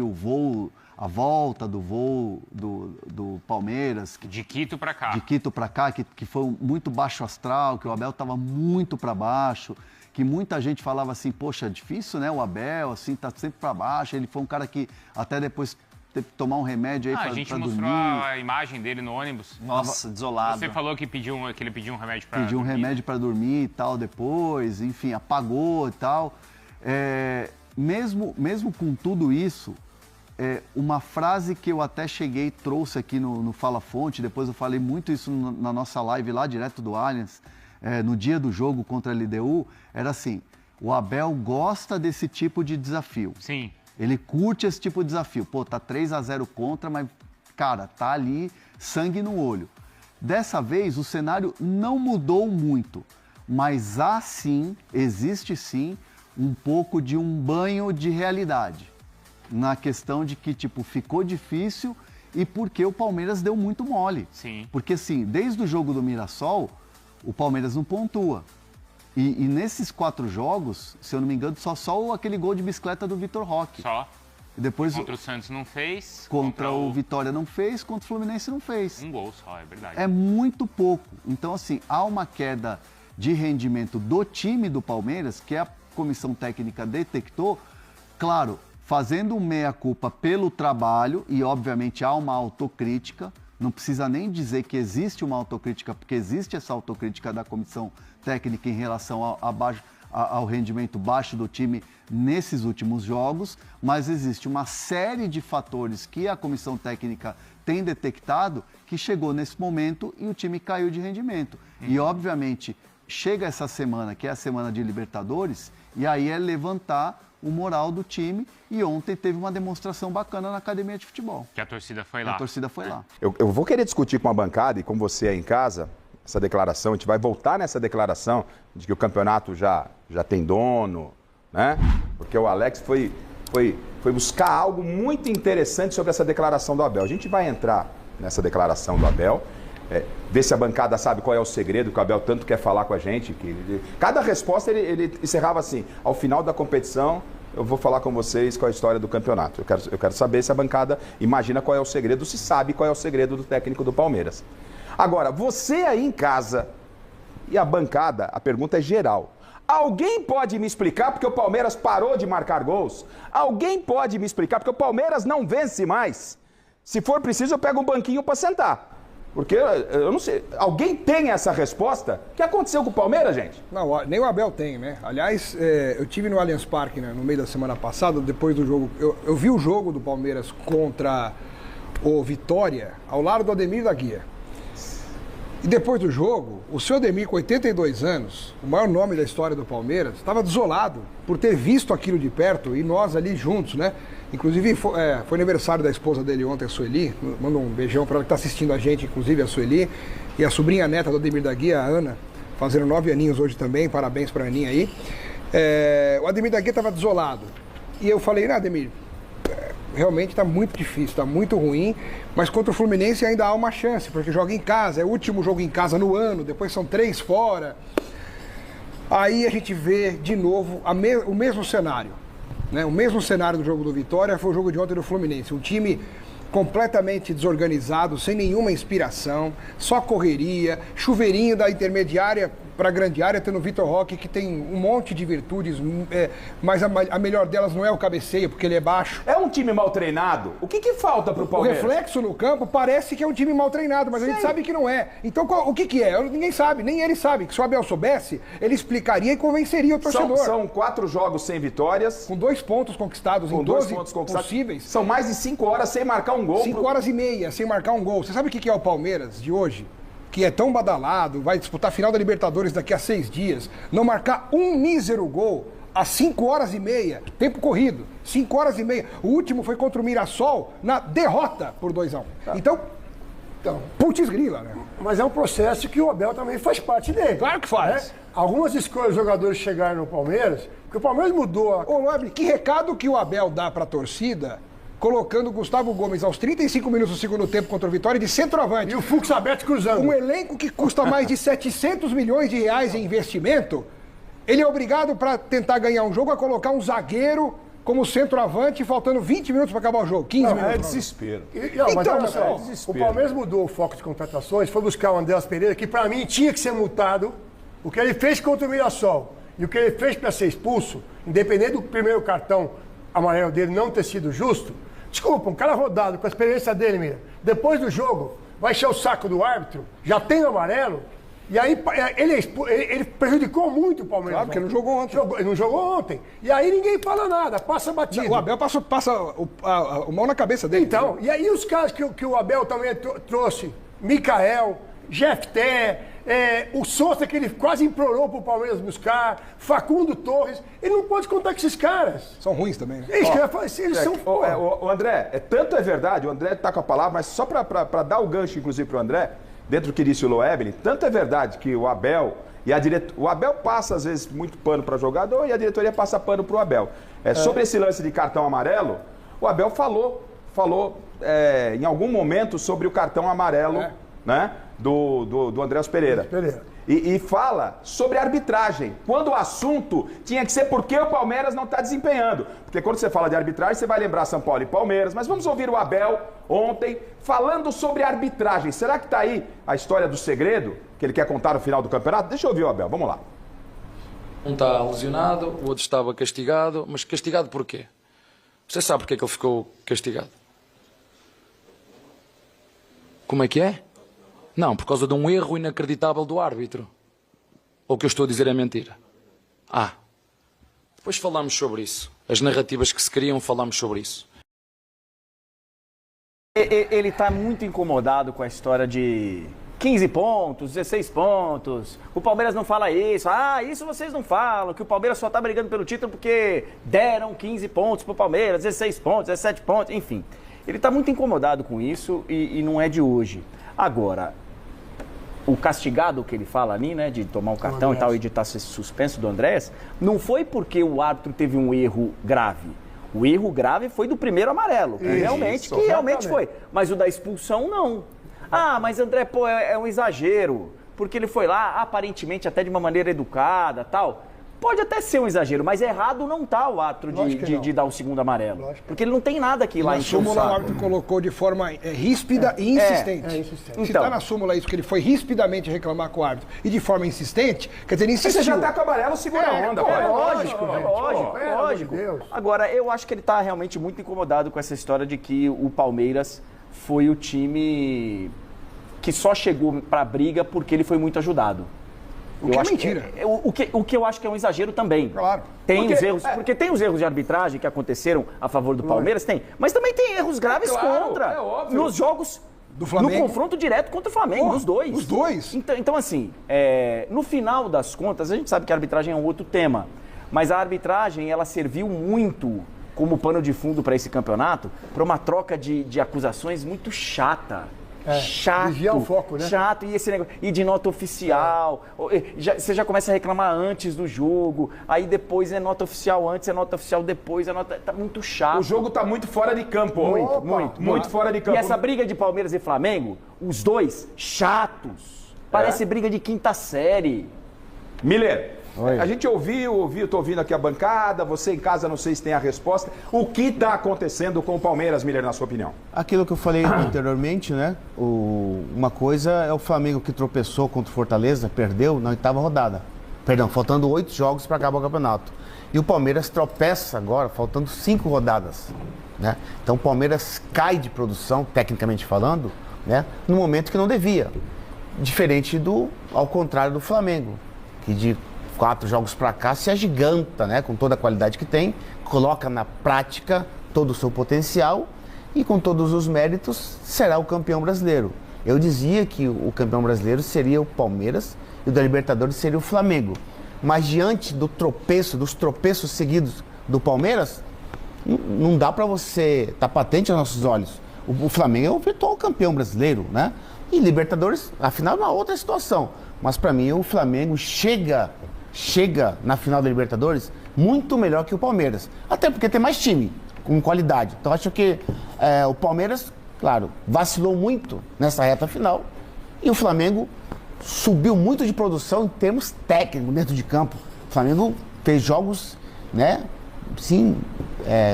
a volta do voo do Palmeiras. De Quito para cá. De Quito para cá, que foi muito baixo astral, que o Abel estava muito para baixo, que muita gente falava assim, poxa, é difícil, né? O Abel, assim, tá sempre para baixo. Ele foi um cara que até depois teve que tomar um remédio aí para dormir. A gente mostrou a imagem dele no ônibus. Nossa, desolado. Você falou que ele pediu um remédio para dormir. Pediu um remédio para dormir e tal depois, enfim, apagou e tal. Mesmo com tudo isso, uma frase que eu até trouxe aqui no Fala Fonte, depois eu falei muito isso na nossa live lá, direto do Allianz, no dia do jogo contra a LDU, era assim, o Abel gosta desse tipo de desafio. Sim. Ele curte esse tipo de desafio. Pô, tá 3-0 contra, mas, cara, tá ali sangue no olho. Dessa vez, o cenário não mudou muito, mas existe sim, um pouco de um banho de realidade. Na questão de que, ficou difícil e porque o Palmeiras deu muito mole. Sim. Porque, assim, desde o jogo do Mirassol, o Palmeiras não pontua. E nesses 4 jogos, se eu não me engano, só aquele gol de bicicleta do Vitor Roque. Só. E depois, contra o Santos não fez. Contra o Vitória não fez, contra o Fluminense não fez. Um gol só, é verdade. É muito pouco. Então, assim, há uma queda de rendimento do time do Palmeiras, que a comissão técnica detectou, claro, fazendo meia-culpa pelo trabalho, e obviamente há uma autocrítica, não precisa nem dizer que existe uma autocrítica, porque existe essa autocrítica da comissão técnica em relação ao rendimento baixo do time nesses últimos jogos, mas existe uma série de fatores que a comissão técnica tem detectado que chegou nesse momento e o time caiu de rendimento. E, obviamente, chega essa semana, que é a semana de Libertadores, e aí é levantar o moral do time, e ontem teve uma demonstração bacana na academia de futebol. Que a torcida foi lá. A torcida foi lá. Eu vou querer discutir com a bancada e com você aí em casa essa declaração, a gente vai voltar nessa declaração de que o campeonato já tem dono, né? Porque o Alex foi buscar algo muito interessante sobre essa declaração do Abel. A gente vai entrar nessa declaração do Abel, ver se a bancada sabe qual é o segredo que o Abel tanto quer falar com a gente. Cada resposta ele encerrava assim, ao final da competição eu vou falar com vocês qual é a história do campeonato. Eu quero saber se a bancada imagina qual é o segredo, se sabe qual é o segredo do técnico do Palmeiras. Agora, você aí em casa e a bancada, a pergunta é geral. Alguém pode me explicar porque o Palmeiras parou de marcar gols? Alguém pode me explicar porque o Palmeiras não vence mais? Se for preciso, eu pego um banquinho para sentar. Porque eu não sei, alguém tem essa resposta? O que aconteceu com o Palmeiras, gente? Não, nem o Abel tem, né? Aliás, eu tive no Allianz Parque, né, no meio da semana passada, depois do jogo. Eu vi o jogo do Palmeiras contra o Vitória ao lado do Ademir da Guia. E depois do jogo, o seu Ademir, com 82 anos, o maior nome da história do Palmeiras, estava desolado por ter visto aquilo de perto e nós ali juntos, né? Inclusive, foi aniversário da esposa dele ontem, a Sueli. Manda um beijão para ela que está assistindo a gente, inclusive a Sueli. E a sobrinha neta do Ademir da Guia, a Ana, fazendo 9 aninhos hoje também. Parabéns para a Aninha aí. O Ademir da Guia estava desolado. E eu falei, Ademir, realmente está muito difícil, está muito ruim, mas contra o Fluminense ainda há uma chance, porque joga em casa, é o último jogo em casa no ano, depois são 3 fora. Aí a gente vê de novo o mesmo cenário, né? O mesmo cenário do jogo do Vitória foi o jogo de ontem do Fluminense, um time completamente desorganizado, sem nenhuma inspiração, só correria, chuveirinho da intermediária para a grande área, tendo o Vitor Roque, que tem um monte de virtudes, mas a melhor delas não é o cabeceio, porque ele é baixo. É um time mal treinado? O que falta para o Palmeiras? O reflexo no campo parece que é um time mal treinado, mas a gente sabe que não é. Então, o que é? Ninguém sabe, nem ele sabe. Que se o Abel soubesse, ele explicaria e convenceria o torcedor. São 4 jogos sem vitórias. Com 2 pontos conquistados em 12 possíveis. São mais de 5 horas sem marcar um gol. 5 horas e meia sem marcar um gol. Você sabe o que é o Palmeiras de hoje? Que é tão badalado, vai disputar a final da Libertadores daqui a 6 dias, não marcar um mísero gol às 5 horas e meia, tempo corrido, 5 horas e meia. O último foi contra o Mirassol na derrota por 2-1. Então, putz grila, né? Mas é um processo que o Abel também faz parte dele. Claro que faz. Né? Algumas escolhas de jogadores chegaram no Palmeiras, porque o Palmeiras mudou. Ô, Nobre, que recado que o Abel dá pra torcida colocando o Gustavo Gomes aos 35 minutos do segundo tempo contra o Vitória de centroavante. E o Fux aberto cruzando. Um elenco que custa mais de 700 milhões de reais em investimento, ele é obrigado, para tentar ganhar um jogo, a colocar um zagueiro como centroavante, faltando 20 minutos para acabar o jogo, 15 minutos. É desespero. Mas olha só, o Palmeiras mudou o foco de contratações, foi buscar o Andrés Pereira, que para mim tinha que ser multado. O que ele fez contra o Mirassol e o que ele fez para ser expulso, independente do primeiro cartão amarelo dele não ter sido justo. Desculpa, um cara rodado, com a experiência dele, Mira, depois do jogo, vai encher o saco do árbitro, já tem o amarelo, e aí ele prejudicou muito o Palmeiras. Claro, porque ele não jogou ontem. Ele não jogou ontem. E aí ninguém fala nada, passa batido. O Abel passa o mão na cabeça dele. Então, e aí os caras que o Abel também trouxe, Mikael, Jefté, o Sousa, que ele quase implorou pro Palmeiras buscar, Facundo Torres, ele não pode contar com esses caras. São ruins também, né? É isso que eu ia falar, eles são... O André, tanto é verdade, o André tá com a palavra, mas só para dar o gancho, inclusive, pro André, dentro do que disse o Loebli, tanto é verdade que o Abel e a diretoria... O Abel passa, às vezes, muito pano para jogador e a diretoria passa pano pro Abel. Sobre esse lance de cartão amarelo, o Abel falou em algum momento sobre o cartão amarelo, né? Do Andrés Pereira. E fala sobre arbitragem. Quando o assunto tinha que ser porque o Palmeiras não está desempenhando. Porque quando você fala de arbitragem, você vai lembrar São Paulo e Palmeiras. Mas vamos ouvir o Abel ontem falando sobre arbitragem. Será que está aí a história do segredo que ele quer contar no final do campeonato? Deixa eu ouvir o Abel, vamos lá. Um está lesionado, o outro estava castigado. Mas castigado por quê? Você sabe porque é que ele ficou castigado? Como é que é? Não, por causa de um erro inacreditável do árbitro. Ou o que eu estou a dizer é mentira? Depois falamos sobre isso. As narrativas que se criam, falamos sobre isso. Ele está muito incomodado com a história de 15 pontos, 16 pontos. O Palmeiras não fala isso. Isso vocês não falam, que o Palmeiras só está brigando pelo título porque deram 15 pontos para o Palmeiras, 16 pontos, 17 pontos, enfim. Ele está muito incomodado com isso e não é de hoje. Agora, o castigado que ele fala ali, né, de tomar um cartão e tal, e de estar suspenso do Andrés, não foi porque o árbitro teve um erro grave. O erro grave foi do primeiro amarelo, que realmente foi. Mas o da expulsão, não. Mas André, é um exagero, porque ele foi lá, aparentemente, até de uma maneira educada, tal. Pode até ser um exagero, mas errado não está o árbitro de dar o segundo amarelo. Porque ele não tem nada aqui lá em súmula, o árbitro colocou de forma ríspida e insistente. Se está na súmula isso, que ele foi rispidamente reclamar com o árbitro e de forma insistente, quer dizer, ele insistiu. Você já está com o amarelo, segura a onda. Lógico. Agora, eu acho que ele está realmente muito incomodado com essa história de que o Palmeiras foi o time que só chegou pra briga porque ele foi muito ajudado. O que é mentira. O que eu acho que é um exagero também. Claro. Tem os erros, porque tem os erros de arbitragem que aconteceram a favor do Palmeiras, tem. Mas também tem erros graves contra. Nos jogos do Flamengo. No confronto direto contra o Flamengo, os dois. Os dois. Então assim, no final das contas, a gente sabe que a arbitragem é um outro tema. Mas a arbitragem, ela serviu muito como pano de fundo para esse campeonato, para uma troca de acusações muito chata. Chato. Desviar o foco, né? Chato. E esse negócio. E de nota oficial. Você já começa a reclamar antes do jogo. Aí depois é nota oficial antes, é nota oficial depois. Tá muito chato. O jogo tá muito fora de campo. Muito fora de campo. E essa briga de Palmeiras e Flamengo, os dois chatos. Parece briga de quinta série. Miller, a gente tô ouvindo aqui a bancada, você em casa não sei se tem a resposta. O que está acontecendo com o Palmeiras, Miller, na sua opinião? Aquilo que eu falei anteriormente, né? Uma coisa é o Flamengo que tropeçou contra o Fortaleza, perdeu na 8ª rodada. Perdão, faltando 8 jogos para acabar o campeonato. E o Palmeiras tropeça agora, faltando 5 rodadas. Né? Então o Palmeiras cai de produção, tecnicamente falando, né? No momento que não devia. Diferente ao contrário do Flamengo, que de 4 jogos para cá se agiganta, né? Com toda a qualidade que tem, coloca na prática todo o seu potencial e com todos os méritos será o campeão brasileiro. Eu dizia que o campeão brasileiro seria o Palmeiras e o da Libertadores seria o Flamengo. Mas diante dos tropeços seguidos do Palmeiras, não dá para você, tá patente aos nossos olhos. O Flamengo é o virtual campeão brasileiro, né? E Libertadores, afinal, é uma outra situação. Mas para mim o Flamengo chega na final da Libertadores muito melhor que o Palmeiras. Até porque tem mais time, com qualidade. Então acho que o Palmeiras, claro, vacilou muito nessa reta final. E o Flamengo subiu muito de produção em termos técnicos dentro de campo. O Flamengo fez jogos, né? Sim,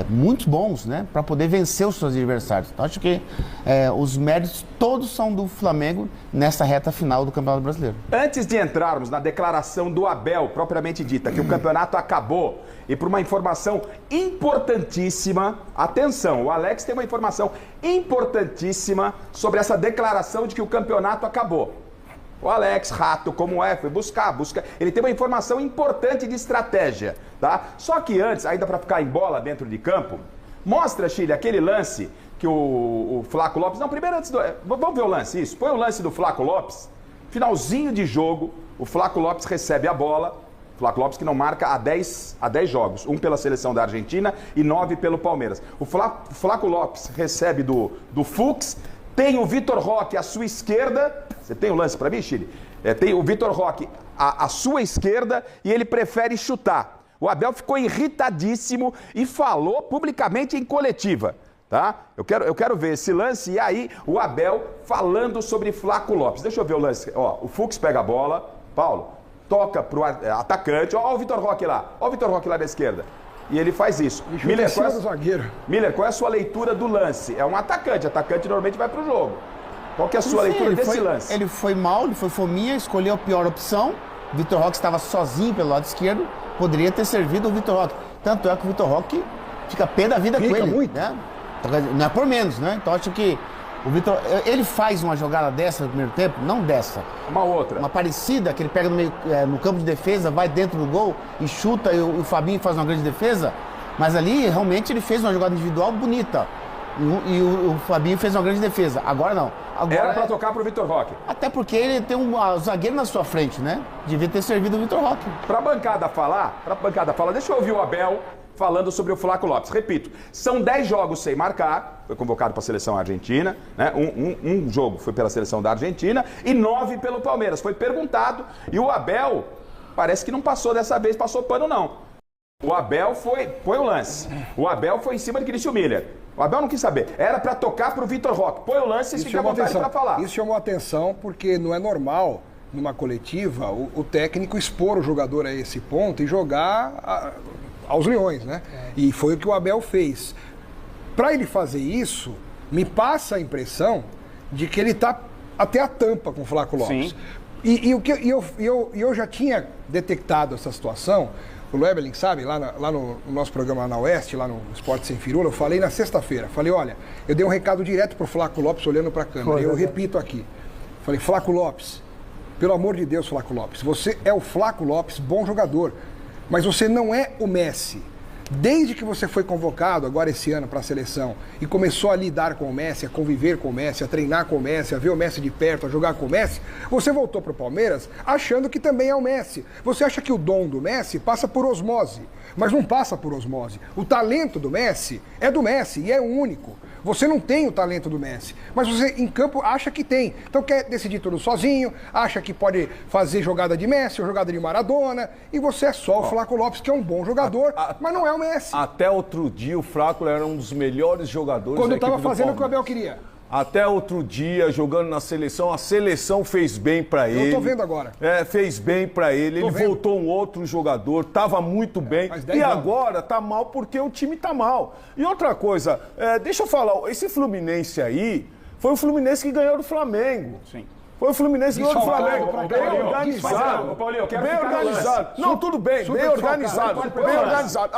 muito bons, né? Para poder vencer os seus adversários. Então acho que os méritos todos são do Flamengo nessa reta final do Campeonato Brasileiro. Antes de entrarmos na declaração do Abel, propriamente dita, que o campeonato acabou, e por uma informação importantíssima, atenção, o Alex tem uma informação importantíssima sobre essa declaração de que o campeonato acabou. O Alex, rato como foi buscar. Ele tem uma informação importante de estratégia, tá? Só que antes, ainda para ficar em bola dentro de campo, mostra, Chile, aquele lance que o Flaco Lopes... Não, primeiro antes do... Vamos ver o lance, isso. Põe o lance do Flaco Lopes. Finalzinho de jogo, o Flaco Lopes recebe a bola. Flaco Lopes que não marca há 10 jogos. 1 pela seleção da Argentina e 9 pelo Palmeiras. O Flaco Lopes recebe do Fux. Tem o Vitor Roque à sua esquerda. Você tem o lance para mim, Chile? Tem o Vitor Roque à sua esquerda e ele prefere chutar. O Abel ficou irritadíssimo e falou publicamente em coletiva, tá? Eu quero ver esse lance e aí o Abel falando sobre Flaco Lopes. Deixa eu ver o lance. Ó, o Fux pega a bola, Paulo, toca pro atacante. Ó o Vitor Roque lá. Ó o Vitor Roque lá da esquerda. E ele faz isso. Miller, qual é a sua leitura do lance? É um atacante normalmente vai pro jogo. Qual que é a sua leitura desse lance? Ele foi mal, ele foi fominha, escolheu a pior opção. Vitor Roque estava sozinho pelo lado esquerdo, poderia ter servido o Vitor Roque. Tanto é que o Vitor Roque fica pé da vida com ele. Muito. Né? Não é por menos, né? Então acho que o Vitor, ele faz uma jogada dessa no primeiro tempo, não dessa. Uma outra. Uma parecida, que ele pega no campo de defesa, vai dentro do gol e chuta e o Fabinho faz uma grande defesa. Mas ali, realmente, ele fez uma jogada individual bonita. E o Fabinho fez uma grande defesa. Agora não. Agora era pra tocar pro Vitor Roque. Até porque ele tem um zagueiro na sua frente, né? Devia ter servido o Vitor Roque. Pra bancada falar, deixa eu ouvir o Abel falando sobre o Flaco Lopes. Repito, são 10 jogos sem marcar, foi convocado para a seleção argentina, né? Um jogo foi pela seleção da Argentina e 9 pelo Palmeiras. Foi perguntado e o Abel parece que não passou dessa vez, passou pano não. O Abel põe o lance. O Abel foi em cima de Cristian Miller. O Abel não quis saber. Era para tocar pro Vitor Roque. Põe o lance e fica à vontade para falar. Isso chamou atenção porque não é normal, numa coletiva, o técnico expor o jogador a esse ponto e jogar aos leões, né? E foi o que o Abel fez. Para ele fazer isso, me passa a impressão de que ele tá até a tampa com o Flaco Lopes. Sim. E eu já tinha detectado essa situação. O Lebelin, sabe, lá no nosso programa na Oeste, lá no Esporte Sem Firula, eu falei na sexta-feira. Falei, olha, eu dei um recado direto pro Flaco Lopes olhando para a câmera. Eu repito aqui. Falei, Flaco Lopes, pelo amor de Deus, Flaco Lopes, você é o Flaco Lopes, bom jogador, mas você não é o Messi. Desde que você foi convocado agora esse ano para a seleção e começou a lidar com o Messi, a conviver com o Messi, a treinar com o Messi, a ver o Messi de perto, a jogar com o Messi, você voltou para o Palmeiras achando que também é o Messi. Você acha que o dom do Messi passa por osmose, mas não passa por osmose. O talento do Messi é do Messi e é único. Você não tem o talento do Messi, mas você em campo acha que tem. Então quer decidir tudo sozinho, acha que pode fazer jogada de Messi ou jogada de Maradona, e você é só o Flaco Lopes, que é um bom jogador, mas não é o Messi. Até outro dia o Flaco era um dos melhores jogadores quando da equipe estava fazendo o que o Palmeiras. Abel queria. Até outro dia, jogando na seleção, a seleção fez bem pra ele. Eu tô vendo agora. Fez bem pra ele. Ele voltou um outro jogador, tava muito bem. E agora tá mal porque o time tá mal. E outra coisa, deixa eu falar, esse Fluminense aí, foi o Fluminense que ganhou do Flamengo. Sim. Foi o Fluminense que ganhou do Flamengo. Bem organizado. Bem organizado. Não, tudo bem, bem organizado. Bem organizado.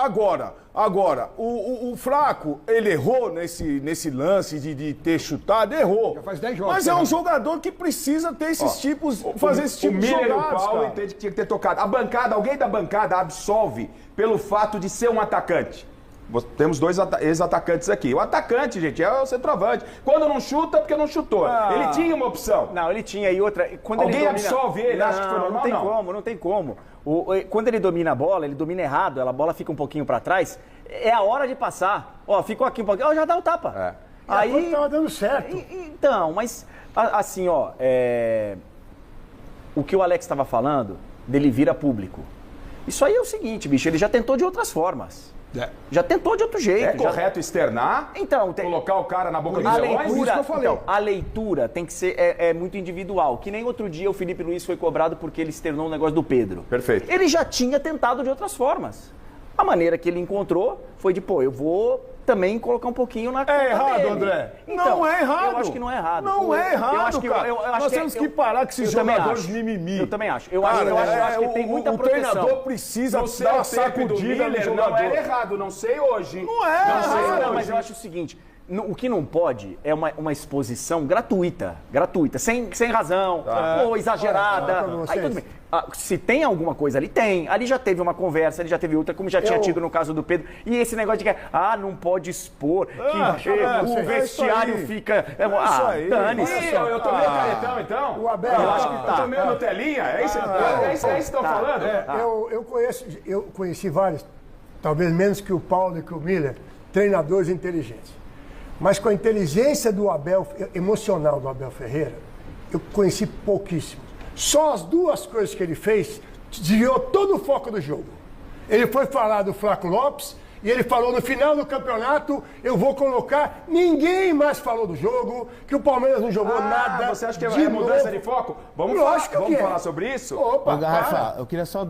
Agora, o Flaco, ele errou nesse lance de ter chutado, errou. Já faz 10 jogos. Mas é um jogador que precisa ter esses tipos, fazer esse tipo de jogadas. O Miller e o Paulo entende que tinha que ter tocado. A bancada, alguém da bancada absolve pelo fato de ser um atacante. Temos dois ex-atacantes aqui. O atacante, gente, é o centroavante. Quando não chuta, é porque não chutou. Ele tinha uma opção. Não, ele tinha. E outra... Quando Alguém ele domina... absolve ele? Acha que foi normal? Não tem como. Quando ele domina a bola, ele domina errado, a bola fica um pouquinho pra trás, é a hora de passar. Ó, ficou aqui um pouquinho, já dá o tapa. Aí tava dando certo. Então, mas assim, ó, o que o Alex estava falando, dele vir a público. Isso aí é o seguinte, bicho, ele já tentou de outras formas. Já tentou de outro jeito. É correto externar? Então, colocar o cara na boca do leão? A leitura tem que ser muito individual. Que nem outro dia o Felipe Luiz foi cobrado porque ele externou um negócio do Pedro. Perfeito. Ele já tinha tentado de outras formas. A maneira que ele encontrou foi de, eu vou também colocar um pouquinho na conta É errado, dele. André? Então, não é errado. Eu acho que não é errado. Não é errado, eu acho que, cara. Nós temos que parar com esses jogadores mimimi. Eu também acho. Eu acho que tem muita proteção. O treinador precisa dar uma sacudida no jogador. Não era errado, não sei hoje. Não é errado. Não, mas eu acho o seguinte... O que não pode é uma exposição gratuita, sem razão, ou exagerada. Aí tudo bem. Se tem alguma coisa ali, tem. Ali já teve uma conversa, ali já teve outra, como já tinha tido no caso do Pedro. E esse negócio de que, não pode expor, que o vestiário fica... Isso aí. Dane-se. Eu tomei o caretão, então? O Abel... Eu acho que tá. Eu tomei a Nutelinha? É isso que estão falando? Eu conheci vários, talvez menos que o Paulo e que o Miller, treinadores inteligentes. Mas com a inteligência do Abel, emocional do Abel Ferreira, eu conheci pouquíssimo. Só as duas coisas que ele fez desviou todo o foco do jogo. Ele foi falar do Flaco Lopes e ele falou no final do campeonato, eu vou colocar, ninguém mais falou do jogo, que o Palmeiras não jogou nada. Você acha que é mudança de foco? Vamos falar sobre isso? Opa, Rafa, eu queria só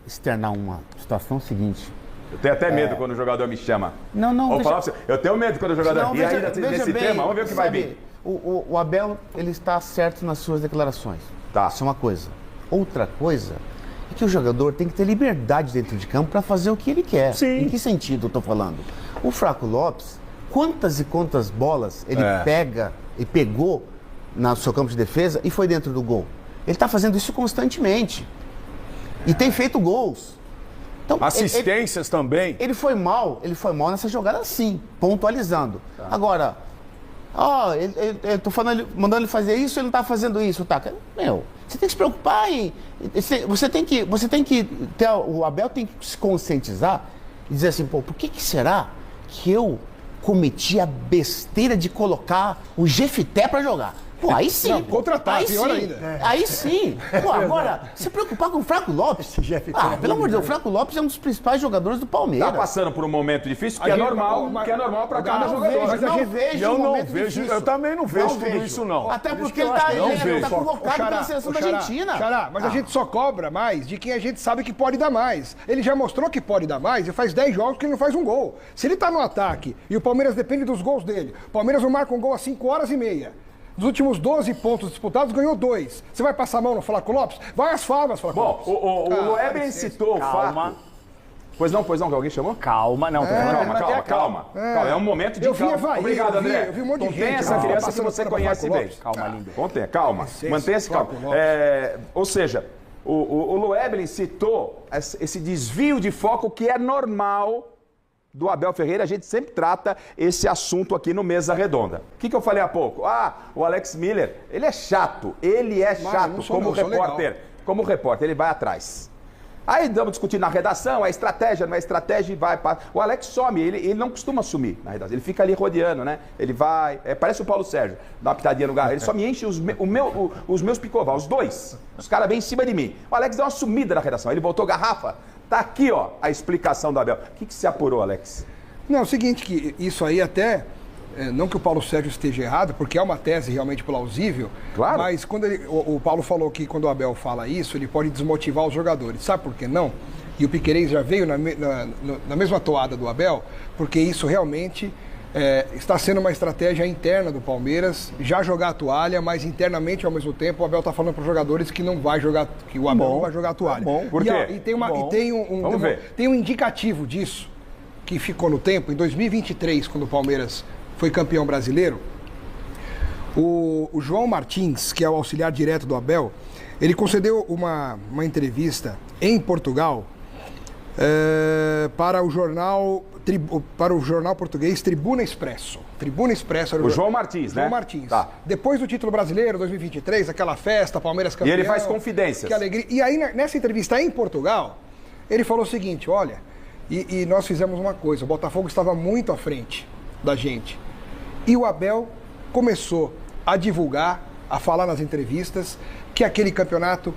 externar uma situação seguinte. Eu tenho até medo quando o jogador me chama. Não. Eu tenho medo quando o jogador me chama. Nesse tema, vamos ver o que vai vir. O Abel, ele está certo nas suas declarações. Tá. Isso é uma coisa. Outra coisa é que o jogador tem que ter liberdade dentro de campo para fazer o que ele quer. Sim. Em que sentido eu estou falando? O Flaco Lopes, quantas e quantas bolas ele pega e pegou no seu campo de defesa e foi dentro do gol? Ele está fazendo isso constantemente. E tem feito gols. Então, assistências também. Ele foi mal nessa jogada sim, pontualizando. Tá. Agora, eu tô falando, mandando ele fazer isso, ele não tá fazendo isso, tá? Você tem que se preocupar você tem que ter, o Abel tem que se conscientizar e dizer assim, por que será que eu cometi a besteira de colocar o Jefité pra jogar? Aí sim. Contratar, pior ainda. Aí sim. Agora, se preocupar com o Flaco Lopes. Pelo amor de Deus, o Flaco Lopes é um dos principais jogadores do Palmeiras. Tá passando por um momento difícil, que é normal para cada jogador. Mas eu vejo eu também não vejo tudo isso, não. Até porque ele tá convocado pela seleção da Argentina. Mas a gente só cobra mais de quem a gente sabe que pode dar mais. Ele já mostrou que pode dar mais e faz 10 jogos que ele não faz um gol. Se ele tá no ataque e o Palmeiras depende dos gols dele, o Palmeiras não marca um gol a 5h30. Dos últimos 12 pontos disputados, ganhou 2. Você vai passar a mão no Flaco Lopes? Vai às favas, Flaco Lopes. O Eben citou o fato Pois não, que alguém chamou? Calma, não. Calma. É um momento de calma. Obrigado, André. Eu vi um monte de gente. Contém essa criança que você conhece bem. Calma, linda. Contenha, calma. Mantenha-se calmo. Ou seja, o Luebelin citou esse desvio de foco que é normal do Abel Ferreira. A gente sempre trata esse assunto aqui no Mesa Redonda. O que eu falei há pouco? O Alex Miller, ele é chato. Como repórter, ele vai atrás. Aí estamos discutindo na redação, a estratégia, não é estratégia e vai para... O Alex some, ele não costuma sumir na redação, ele fica ali rodeando, né? Ele vai... parece o Paulo Sérgio, dá uma pitadinha no garro, ele só me enche os meus picová, os dois. Os caras vêm em cima de mim. O Alex deu uma sumida na redação, ele voltou garrafa. Tá aqui, ó, a explicação do Abel. O que se apurou, Alex? Não, é o seguinte, que isso aí até... não que o Paulo Sérgio esteja errado, porque é uma tese realmente plausível, claro. Mas quando o Paulo falou que quando o Abel fala isso, ele pode desmotivar os jogadores. Sabe por que não? E o Piquerez já veio na mesma toada do Abel, porque isso realmente está sendo uma estratégia interna do Palmeiras, já jogar a toalha, mas internamente, ao mesmo tempo, o Abel está falando para os jogadores que não vai jogar, que o Abel não vai jogar a toalha. Por quê? Tem um indicativo disso, que ficou no tempo, em 2023, quando o Palmeiras foi campeão brasileiro, o João Martins, que é o auxiliar direto do Abel, ele concedeu uma entrevista em Portugal para o jornal português Tribuna Expresso. Tribuna Expresso era o João Martins, João Martins. Tá. Depois do título brasileiro, 2023, aquela festa, Palmeiras campeão. E ele faz confidências. Que alegria. E aí, nessa entrevista em Portugal, ele falou o seguinte, olha, e nós fizemos uma coisa, o Botafogo estava muito à frente da gente. E o Abel começou a divulgar, a falar nas entrevistas, que aquele campeonato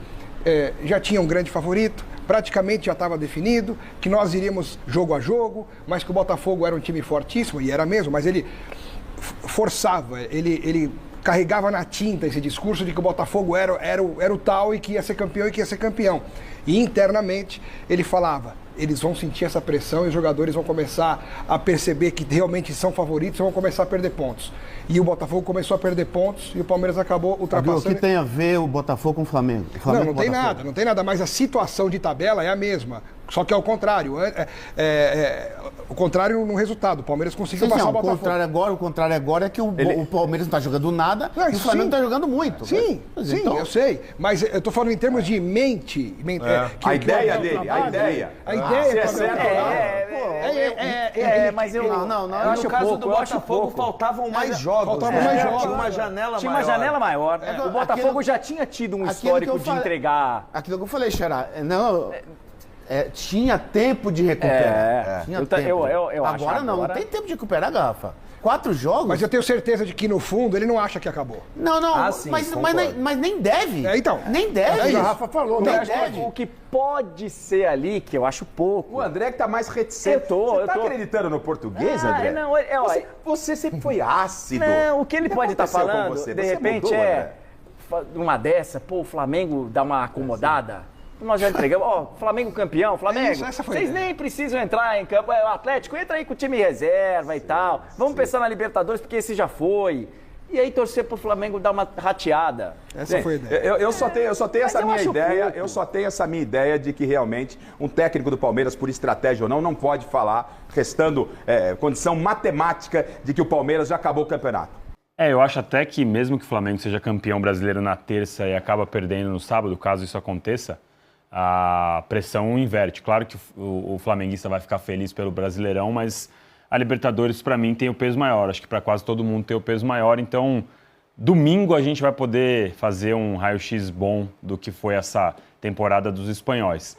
já tinha um grande favorito, praticamente já estava definido, que nós iríamos jogo a jogo, mas que o Botafogo era um time fortíssimo, e era mesmo, mas ele forçava, ele carregava na tinta esse discurso de que o Botafogo era o tal e que ia ser campeão e que ia ser campeão. E internamente ele falava, eles vão sentir essa pressão e os jogadores vão começar a perceber que realmente são favoritos e vão começar a perder pontos. E o Botafogo começou a perder pontos e o Palmeiras acabou ultrapassando... O que tem a ver o Botafogo com o Flamengo? Não tem nada, mas a situação de tabela é a mesma. Só que é o contrário. O contrário no resultado. O Palmeiras conseguiu passar o Botafogo. O contrário agora é que o Palmeiras não está jogando nada e o Flamengo está jogando muito. Sim, eu sei. Mas eu estou falando em termos de mente. A ideia dele, a ideia. A ideia mas eu acho no caso pouco, do Botafogo faltavam mais jogos. Tinha uma janela tinha maior. Uma janela maior. O Botafogo já tinha tido um histórico de entregar... Aquilo que eu falei, Xará, tinha tempo de recuperar. Tinha tempo. Agora não tem tempo de recuperar, Garrafa. 4 jogos. Mas eu tenho certeza de que no fundo ele não acha que acabou. Não, mas nem deve. Então. Nem deve. A Garrafa falou. Nem deve. O que pode ser ali, que eu acho pouco. O André que tá mais reticente. Você tá acreditando no português, André? Não, você sempre foi ácido. Não, o que ele pode estar falando, de repente, mudou, uma dessa, o Flamengo dá uma acomodada. Nós já entregamos, Flamengo campeão, Flamengo, vocês nem precisam entrar em campo, o Atlético entra aí com o time reserva e tal, vamos pensar na Libertadores porque esse já foi, e aí torcer pro Flamengo dar uma rateada. Essa foi a ideia. Eu só tenho essa minha ideia, eu só tenho essa minha ideia de que realmente um técnico do Palmeiras, por estratégia ou não pode falar, restando condição matemática de que o Palmeiras já acabou o campeonato. Eu acho até que mesmo que o Flamengo seja campeão brasileiro na terça e acaba perdendo no sábado, caso isso aconteça, a pressão inverte. Claro que o flamenguista vai ficar feliz pelo Brasileirão, mas a Libertadores, para mim, tem o peso maior. Acho que para quase todo mundo tem o peso maior. Então, domingo a gente vai poder fazer um raio-x bom do que foi essa temporada dos espanhóis.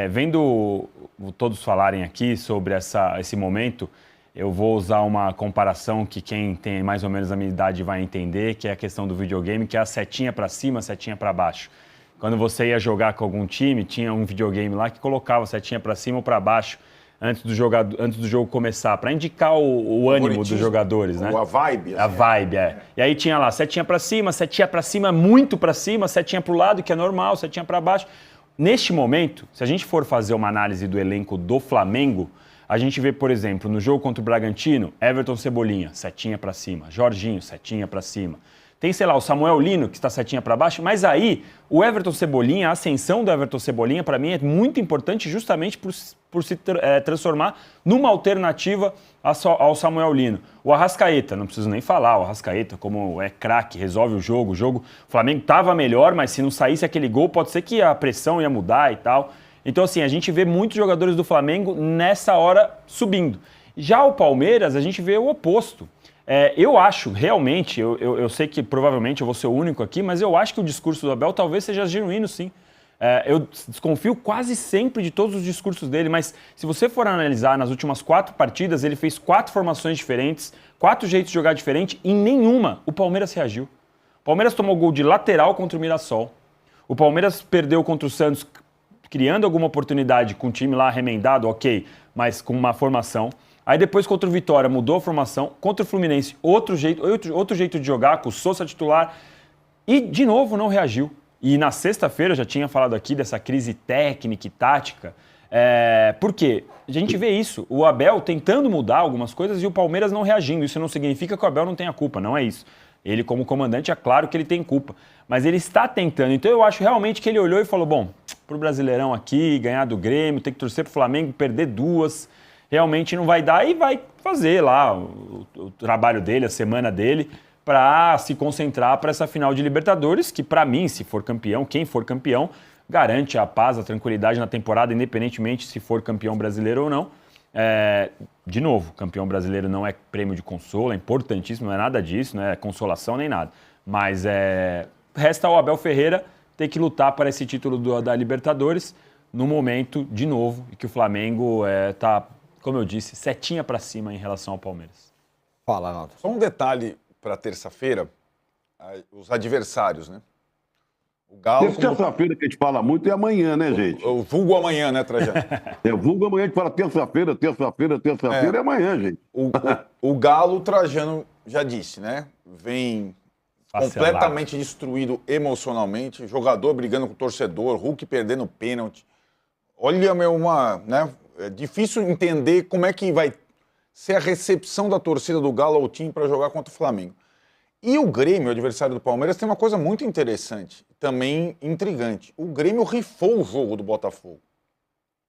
Vendo todos falarem aqui sobre esse momento, eu vou usar uma comparação que quem tem mais ou menos a minha idade vai entender, que é a questão do videogame, que é a setinha para cima, setinha para baixo. Quando você ia jogar com algum time, tinha um videogame lá que colocava setinha para cima ou para baixo antes do jogo começar, para indicar o ânimo dos jogadores, né? A vibe. A vibe, E aí tinha lá setinha para cima, muito para cima, setinha para o lado, que é normal, setinha para baixo. Neste momento, se a gente for fazer uma análise do elenco do Flamengo, a gente vê, por exemplo, no jogo contra o Bragantino, Everton Cebolinha, setinha para cima, Jorginho, setinha para cima. Tem, sei lá, o Samuel Lino, que está setinha para baixo, mas aí o Everton Cebolinha, a ascensão do Everton Cebolinha, para mim, é muito importante justamente por se transformar numa alternativa ao Samuel Lino. O Arrascaeta, não preciso nem falar, o Arrascaeta, como é craque, resolve o jogo. O Flamengo estava melhor, mas se não saísse aquele gol, pode ser que a pressão ia mudar e tal. Então, assim, a gente vê muitos jogadores do Flamengo nessa hora subindo. Já o Palmeiras, a gente vê o oposto. Eu acho, realmente, eu sei que provavelmente eu vou ser o único aqui, mas eu acho que o discurso do Abel talvez seja genuíno, sim. Eu desconfio quase sempre de todos os discursos dele, mas se você for analisar nas últimas 4 partidas, ele fez 4 formações diferentes, 4 jeitos de jogar diferente, e em nenhuma o Palmeiras reagiu. O Palmeiras tomou gol de lateral contra o Mirassol. O Palmeiras perdeu contra o Santos, criando alguma oportunidade com o time lá remendado, ok, mas com uma formação. Aí depois contra o Vitória mudou a formação, contra o Fluminense outro jeito de jogar, com o Sousa titular, e de novo não reagiu. E na sexta-feira, eu já tinha falado aqui dessa crise técnica e tática, por quê? A gente vê isso, o Abel tentando mudar algumas coisas e o Palmeiras não reagindo. Isso não significa que o Abel não tenha culpa, não é isso. Ele, como comandante, é claro que ele tem culpa, mas ele está tentando. Então eu acho realmente que ele olhou e falou, bom, pro Brasileirão aqui, ganhar do Grêmio, tem que torcer pro Flamengo, perder 2... realmente não vai dar e vai fazer lá o trabalho dele, a semana dele, para se concentrar para essa final de Libertadores, que para mim, se for campeão, quem for campeão, garante a paz, a tranquilidade na temporada, independentemente se for campeão brasileiro ou não. De novo, campeão brasileiro não é prêmio de consolo, é importantíssimo, não é nada disso, não é consolação nem nada. Mas resta ao Abel Ferreira ter que lutar para esse título da Libertadores no momento, de novo, em que o Flamengo está... como eu disse, setinha para cima em relação ao Palmeiras. Fala, Arnaldo. Só um detalhe para terça-feira, os adversários, né? O Galo... Terça-feira que a gente fala muito é amanhã, né, gente? O vulgo amanhã, né, Trajano? Vulgo amanhã, a gente fala terça-feira é amanhã, gente. O Galo, o Trajano já disse, né? Vem completamente destruído emocionalmente, jogador brigando com o torcedor, Hulk perdendo pênalti. Olha, né? É difícil entender como é que vai ser a recepção da torcida do Galo ao time para jogar contra o Flamengo. E o Grêmio, o adversário do Palmeiras, tem uma coisa muito interessante, também intrigante. O Grêmio rifou o jogo do Botafogo,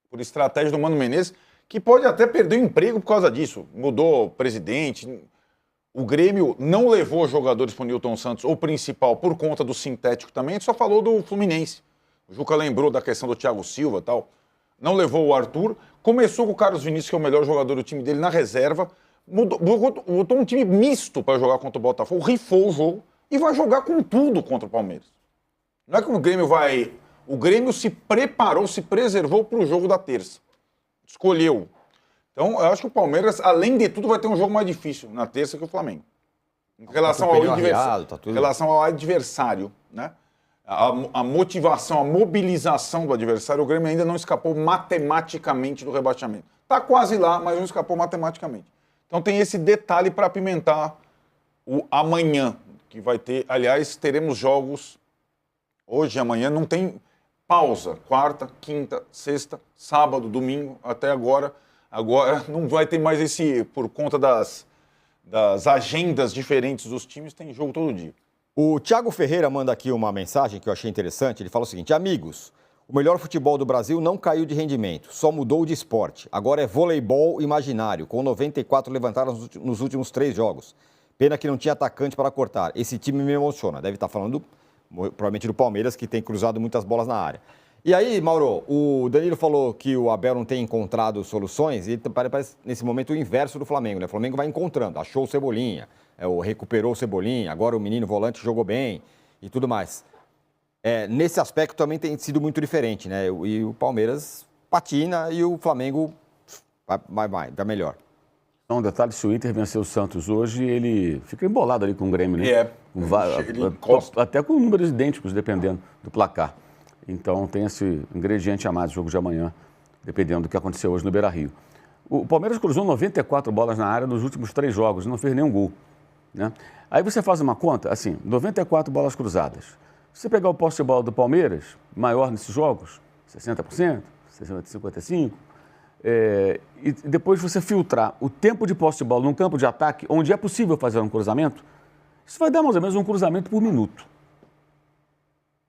por estratégia do Mano Menezes, que pode até perder o emprego por causa disso. Mudou o presidente. O Grêmio não levou jogadores para o Nilton Santos, o principal, por conta do sintético também. A gente só falou do Fluminense. O Juca lembrou da questão do Thiago Silva e tal. Não levou o Arthur. Começou com o Carlos Vinícius, que é o melhor jogador do time dele, na reserva. Botou um time misto para jogar contra o Botafogo. Rifou o jogo e vai jogar com tudo contra o Palmeiras. Não é que o Grêmio vai... O Grêmio se preparou, se preservou para o jogo da terça. Escolheu. Então, eu acho que o Palmeiras, além de tudo, vai ter um jogo mais difícil na terça que o Flamengo. Em relação ao adversário, né? A motivação, a mobilização do adversário, o Grêmio ainda não escapou matematicamente do rebaixamento. Está quase lá, mas não escapou matematicamente. Então tem esse detalhe para apimentar o amanhã, que vai ter, aliás, teremos jogos hoje e amanhã, não tem pausa, quarta, quinta, sexta, sábado, domingo, até agora. Agora não vai ter mais esse, por conta das agendas diferentes dos times, tem jogo todo dia. O Thiago Ferreira manda aqui uma mensagem que eu achei interessante. Ele fala o seguinte: amigos, o melhor futebol do Brasil não caiu de rendimento, só mudou de esporte. Agora é voleibol imaginário, com 94 levantados nos últimos 3 jogos. Pena que não tinha atacante para cortar. Esse time me emociona. Deve estar falando, provavelmente, do Palmeiras, que tem cruzado muitas bolas na área. E aí, Mauro, o Danilo falou que o Abel não tem encontrado soluções, e parece, nesse momento, o inverso do Flamengo, né? O Flamengo vai encontrando, achou o Cebolinha, recuperou o Cebolinha, agora o menino volante jogou bem e tudo mais. Nesse aspecto também tem sido muito diferente, né? E o Palmeiras patina e o Flamengo vai melhor. Um detalhe, se o Inter vencer o Santos hoje, ele fica embolado ali com o Grêmio, né? Até com números idênticos, dependendo do placar. Então tem esse ingrediente a mais no jogo de amanhã, dependendo do que aconteceu hoje no Beira-Rio. O Palmeiras cruzou 94 bolas na área nos últimos 3 jogos e não fez nenhum gol, né? Aí você faz uma conta, assim, 94 bolas cruzadas. Se você pegar o posse de bola do Palmeiras, maior nesses jogos, 60%, 55%, e depois você filtrar o tempo de posse de bola num campo de ataque, onde é possível fazer um cruzamento, Isso vai dar mais ou menos um cruzamento por minuto.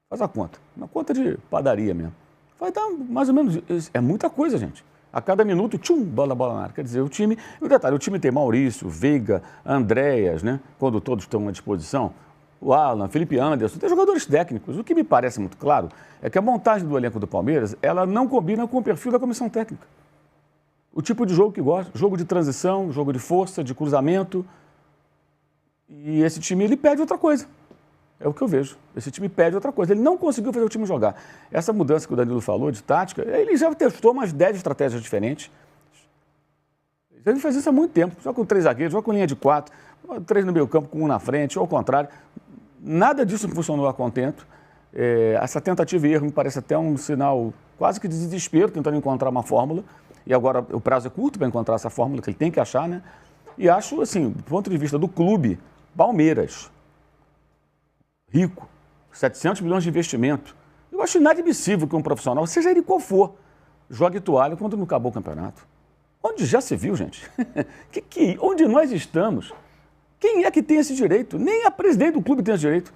Faz a conta. Uma conta de padaria mesmo. Vai dar mais ou menos... É muita coisa, gente. A cada minuto, bola na área. Quer dizer, o time... E o detalhe, o time tem Maurício, Veiga, Andréas, né? Quando todos estão à disposição. O Alan, Felipe Anderson, tem jogadores técnicos. O que me parece muito claro é que a montagem do elenco do Palmeiras, ela não combina com o perfil da comissão técnica. O tipo de jogo que gosta, jogo de transição, jogo de força, de cruzamento. E esse time, ele pede outra coisa. É o que eu vejo. Esse time pede outra coisa. Ele não conseguiu fazer o time jogar. Essa mudança que o Danilo falou de tática, ele já testou umas 10 estratégias diferentes. Ele faz isso há muito tempo. Joga com 3 zagueiros, joga com linha de 4, 3 no meio campo, com 1 na frente, ou ao contrário. Nada disso funcionou a contento. Essa tentativa e erro me parece até um sinal quase que de desespero, tentando encontrar uma fórmula. E agora o prazo é curto para encontrar essa fórmula que ele tem que achar, né? E acho, assim, do ponto de vista do clube, Palmeiras, rico, 700 milhões de investimento. Eu acho inadmissível que um profissional, seja ele qual for, jogue toalha quando não acabou o campeonato. Onde já se viu, gente? Onde nós estamos? Quem é que tem esse direito? Nem a presidente do clube tem esse direito.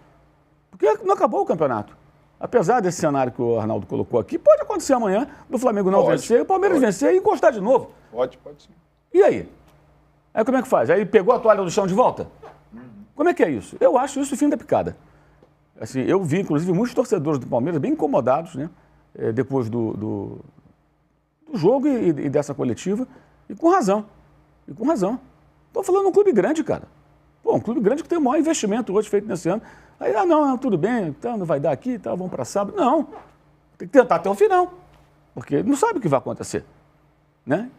Porque não acabou o campeonato. Apesar desse cenário que o Arnaldo colocou aqui, pode acontecer amanhã do Flamengo não vencer, o Palmeiras vencer e encostar de novo. Pode sim. E aí? Aí como é que faz? Aí pegou a toalha do chão de volta? Como é que é isso? Eu acho isso o fim da picada. Assim, eu vi, inclusive, muitos torcedores do Palmeiras bem incomodados, né? Depois do jogo e dessa coletiva, e com razão. Estou falando de um clube grande, cara. Pô, um clube grande que tem o maior investimento hoje feito nesse ano. Aí, não, tudo bem, então não vai dar aqui, tá, vamos para sábado. Não, tem que tentar até o final, porque não sabe o que vai acontecer, né?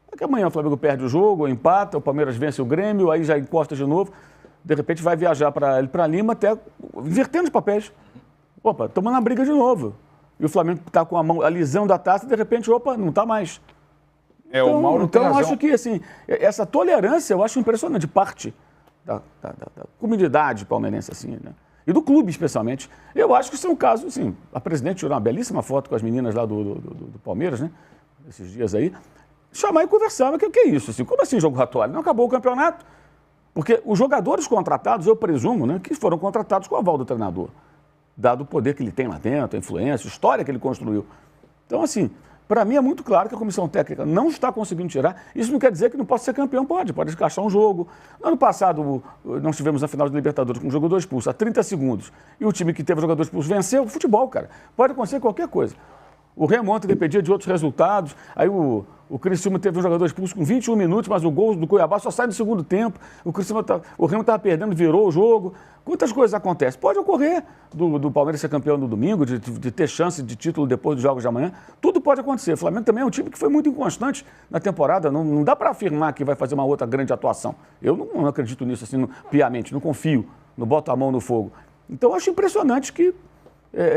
Daqui amanhã o Flamengo perde o jogo, ou empata, o Palmeiras vence o Grêmio, aí já encosta de novo, de repente vai viajar para Lima até invertendo os papéis. Opa, estamos na briga de novo. E o Flamengo está com a mão alisando a taça, de repente, não está mais. O Mauro tem razão. Eu acho que, assim, essa tolerância eu acho impressionante, parte da comunidade palmeirense, assim, né? E do clube, especialmente. Eu acho que isso é um caso, assim, a presidente tirou uma belíssima foto com as meninas lá do Palmeiras, né? Esses dias aí. Chamar e conversar, mas o que é isso? Assim, como assim jogo ratório? Não acabou o campeonato? Porque os jogadores contratados, eu presumo, né, que foram contratados com o aval do treinador, dado o poder que ele tem lá dentro, a influência, a história que ele construiu. Então, assim, para mim é muito claro que a comissão técnica não está conseguindo tirar. Isso não quer dizer que não possa ser campeão, pode encaixar um jogo. No ano passado, nós tivemos a final de Libertadores com um jogador expulso a 30 segundos. E o time que teve o jogador expulso venceu o futebol, cara. Pode acontecer qualquer coisa. O Remo ontem dependia de outros resultados. Aí o Criciúma teve um jogador expulso com 21 minutos, mas o gol do Cuiabá só sai no segundo tempo. O Remo estava perdendo, virou o jogo. Quantas coisas acontecem? Pode ocorrer do Palmeiras ser campeão no domingo, de ter chance de título depois dos jogos de amanhã. Tudo pode acontecer. O Flamengo também é um time que foi muito inconstante na temporada. Não dá para afirmar que vai fazer uma outra grande atuação. Eu não acredito nisso assim, piamente, não confio, não boto a mão no fogo. Então eu acho impressionante que...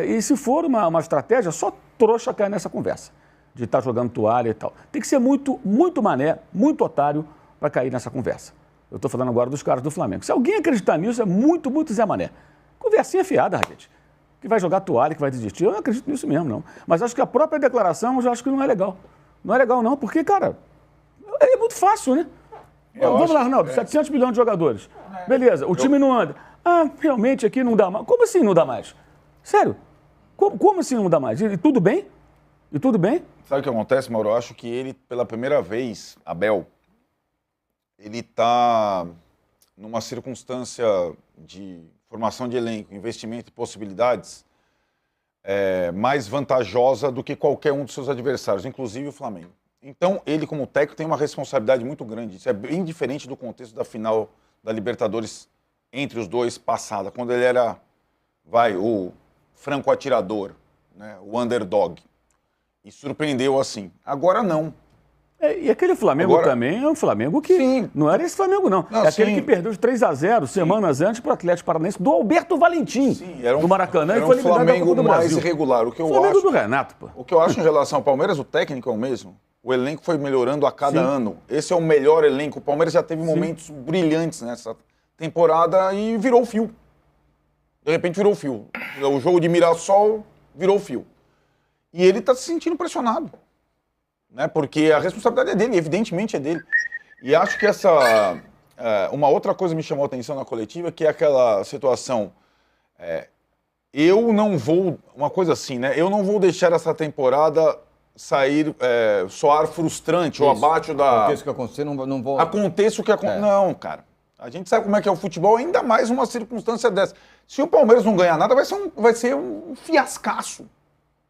e se for uma estratégia, só trouxa cai nessa conversa, de estar jogando toalha e tal. Tem que ser muito mané, muito otário para cair nessa conversa. Eu estou falando agora dos caras do Flamengo. Se alguém acreditar nisso, é muito Zé Mané. Conversinha fiada, gente. Que vai jogar toalha, que vai desistir. Eu não acredito nisso mesmo, não. Mas acho que a própria declaração, eu já acho que não é legal. Não é legal, não, porque, cara, é muito fácil, né? Vamos lá, Arnaldo, 700 milhões de jogadores. Beleza, o time não anda. Realmente aqui não dá mais. Como assim não dá mais? Sério? Como assim não dá mais? E tudo bem? E tudo bem? Sabe o que acontece, Mauro? Eu acho que ele, pela primeira vez, Abel, ele está numa circunstância de formação de elenco, investimento e possibilidades mais vantajosa do que qualquer um dos seus adversários, inclusive o Flamengo. Então, ele, como técnico, tem uma responsabilidade muito grande. Isso é bem diferente do contexto da final da Libertadores entre os dois passada, quando ele era, o franco atirador, né, o underdog. E surpreendeu assim. Agora não. E aquele Flamengo também é um Flamengo que... Sim. Não era esse Flamengo, não. É aquele que perdeu de 3-0 semanas antes para o Atlético Paranaense do Alberto Valentim, do Maracanã. Era um Flamengo mais irregular. O que eu Flamengo acho, do Renato, pô. O que eu acho em relação ao Palmeiras, o técnico é o mesmo. O elenco foi melhorando a cada ano. Esse é o melhor elenco. O Palmeiras já teve momentos brilhantes nessa temporada e virou o fio. De repente virou o fio. O jogo de Mirassol virou o fio. E ele está se sentindo pressionado. Né? Porque a responsabilidade é dele, evidentemente é dele. E acho que uma outra coisa me chamou a atenção na coletiva, que é aquela situação, eu não vou, uma coisa assim, né? Eu não vou deixar essa temporada soar frustrante ou abaixo da... Aconteça o que acontecer, não vou... Aconteça o que acontecer. Não, cara. A gente sabe como é que é o futebol, ainda mais uma circunstância dessa. Se o Palmeiras não ganhar nada, vai ser um fiascaço.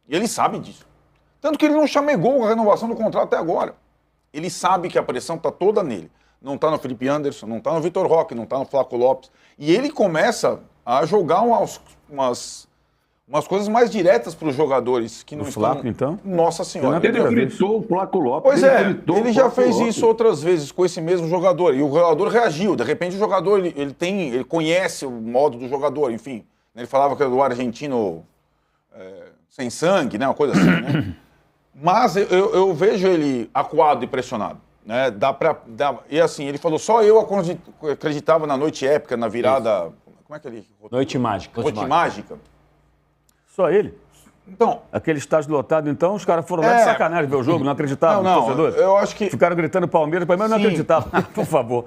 E ele sabe disso. Tanto que ele não chamegou a renovação do contrato até agora. Ele sabe que a pressão está toda nele. Não está no Felipe Anderson, não está no Vitor Roque, não está no Flaco Lopes. E ele começa a jogar umas coisas mais diretas para os jogadores que não estão... Flaco, então? Nossa Senhora. Ele gritou o Flaco Lopes. Pois ele já fez isso outras vezes com esse mesmo jogador. E o jogador reagiu. De repente o jogador, ele conhece o modo do jogador, enfim. Ele falava que era do argentino sem sangue, né? Uma coisa assim, né? Mas eu vejo ele acuado e pressionado. Né? E assim, ele falou, só eu acreditava na noite épica, na virada... Isso. Como é que ele... Noite mágica. Noite mágica. Só ele? Então... Aquele estádio lotado, então, os caras foram lá de sacanagem ver o jogo, não acreditavam nos torcedores? Eu acho que... Ficaram gritando Palmeiras, mas eu não acreditava. Por favor.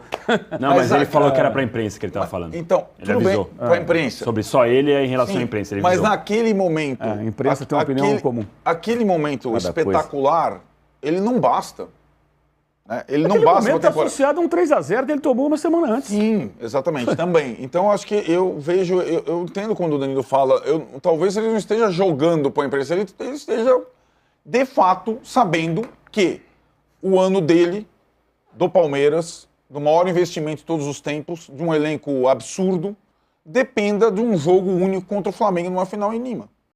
Não, mas ele falou que era pra imprensa que ele estava falando. Então, ele tudo avisou. Bem, pra imprensa. Sobre só ele em relação à imprensa, ele mas avisou. naquele momento... A imprensa tem uma opinião comum. Aquele momento espetacular, ele não basta. Né? Ele não Aquele basta momento temporada. associado a um 3-0 que ele tomou uma semana antes. Sim, exatamente, também. Então, acho que eu entendo quando o Danilo fala, talvez ele não esteja jogando para a imprensa, ele esteja, de fato, sabendo que o ano dele, do Palmeiras, do maior investimento de todos os tempos, de um elenco absurdo, dependa de um jogo único contra o Flamengo numa final em Lima.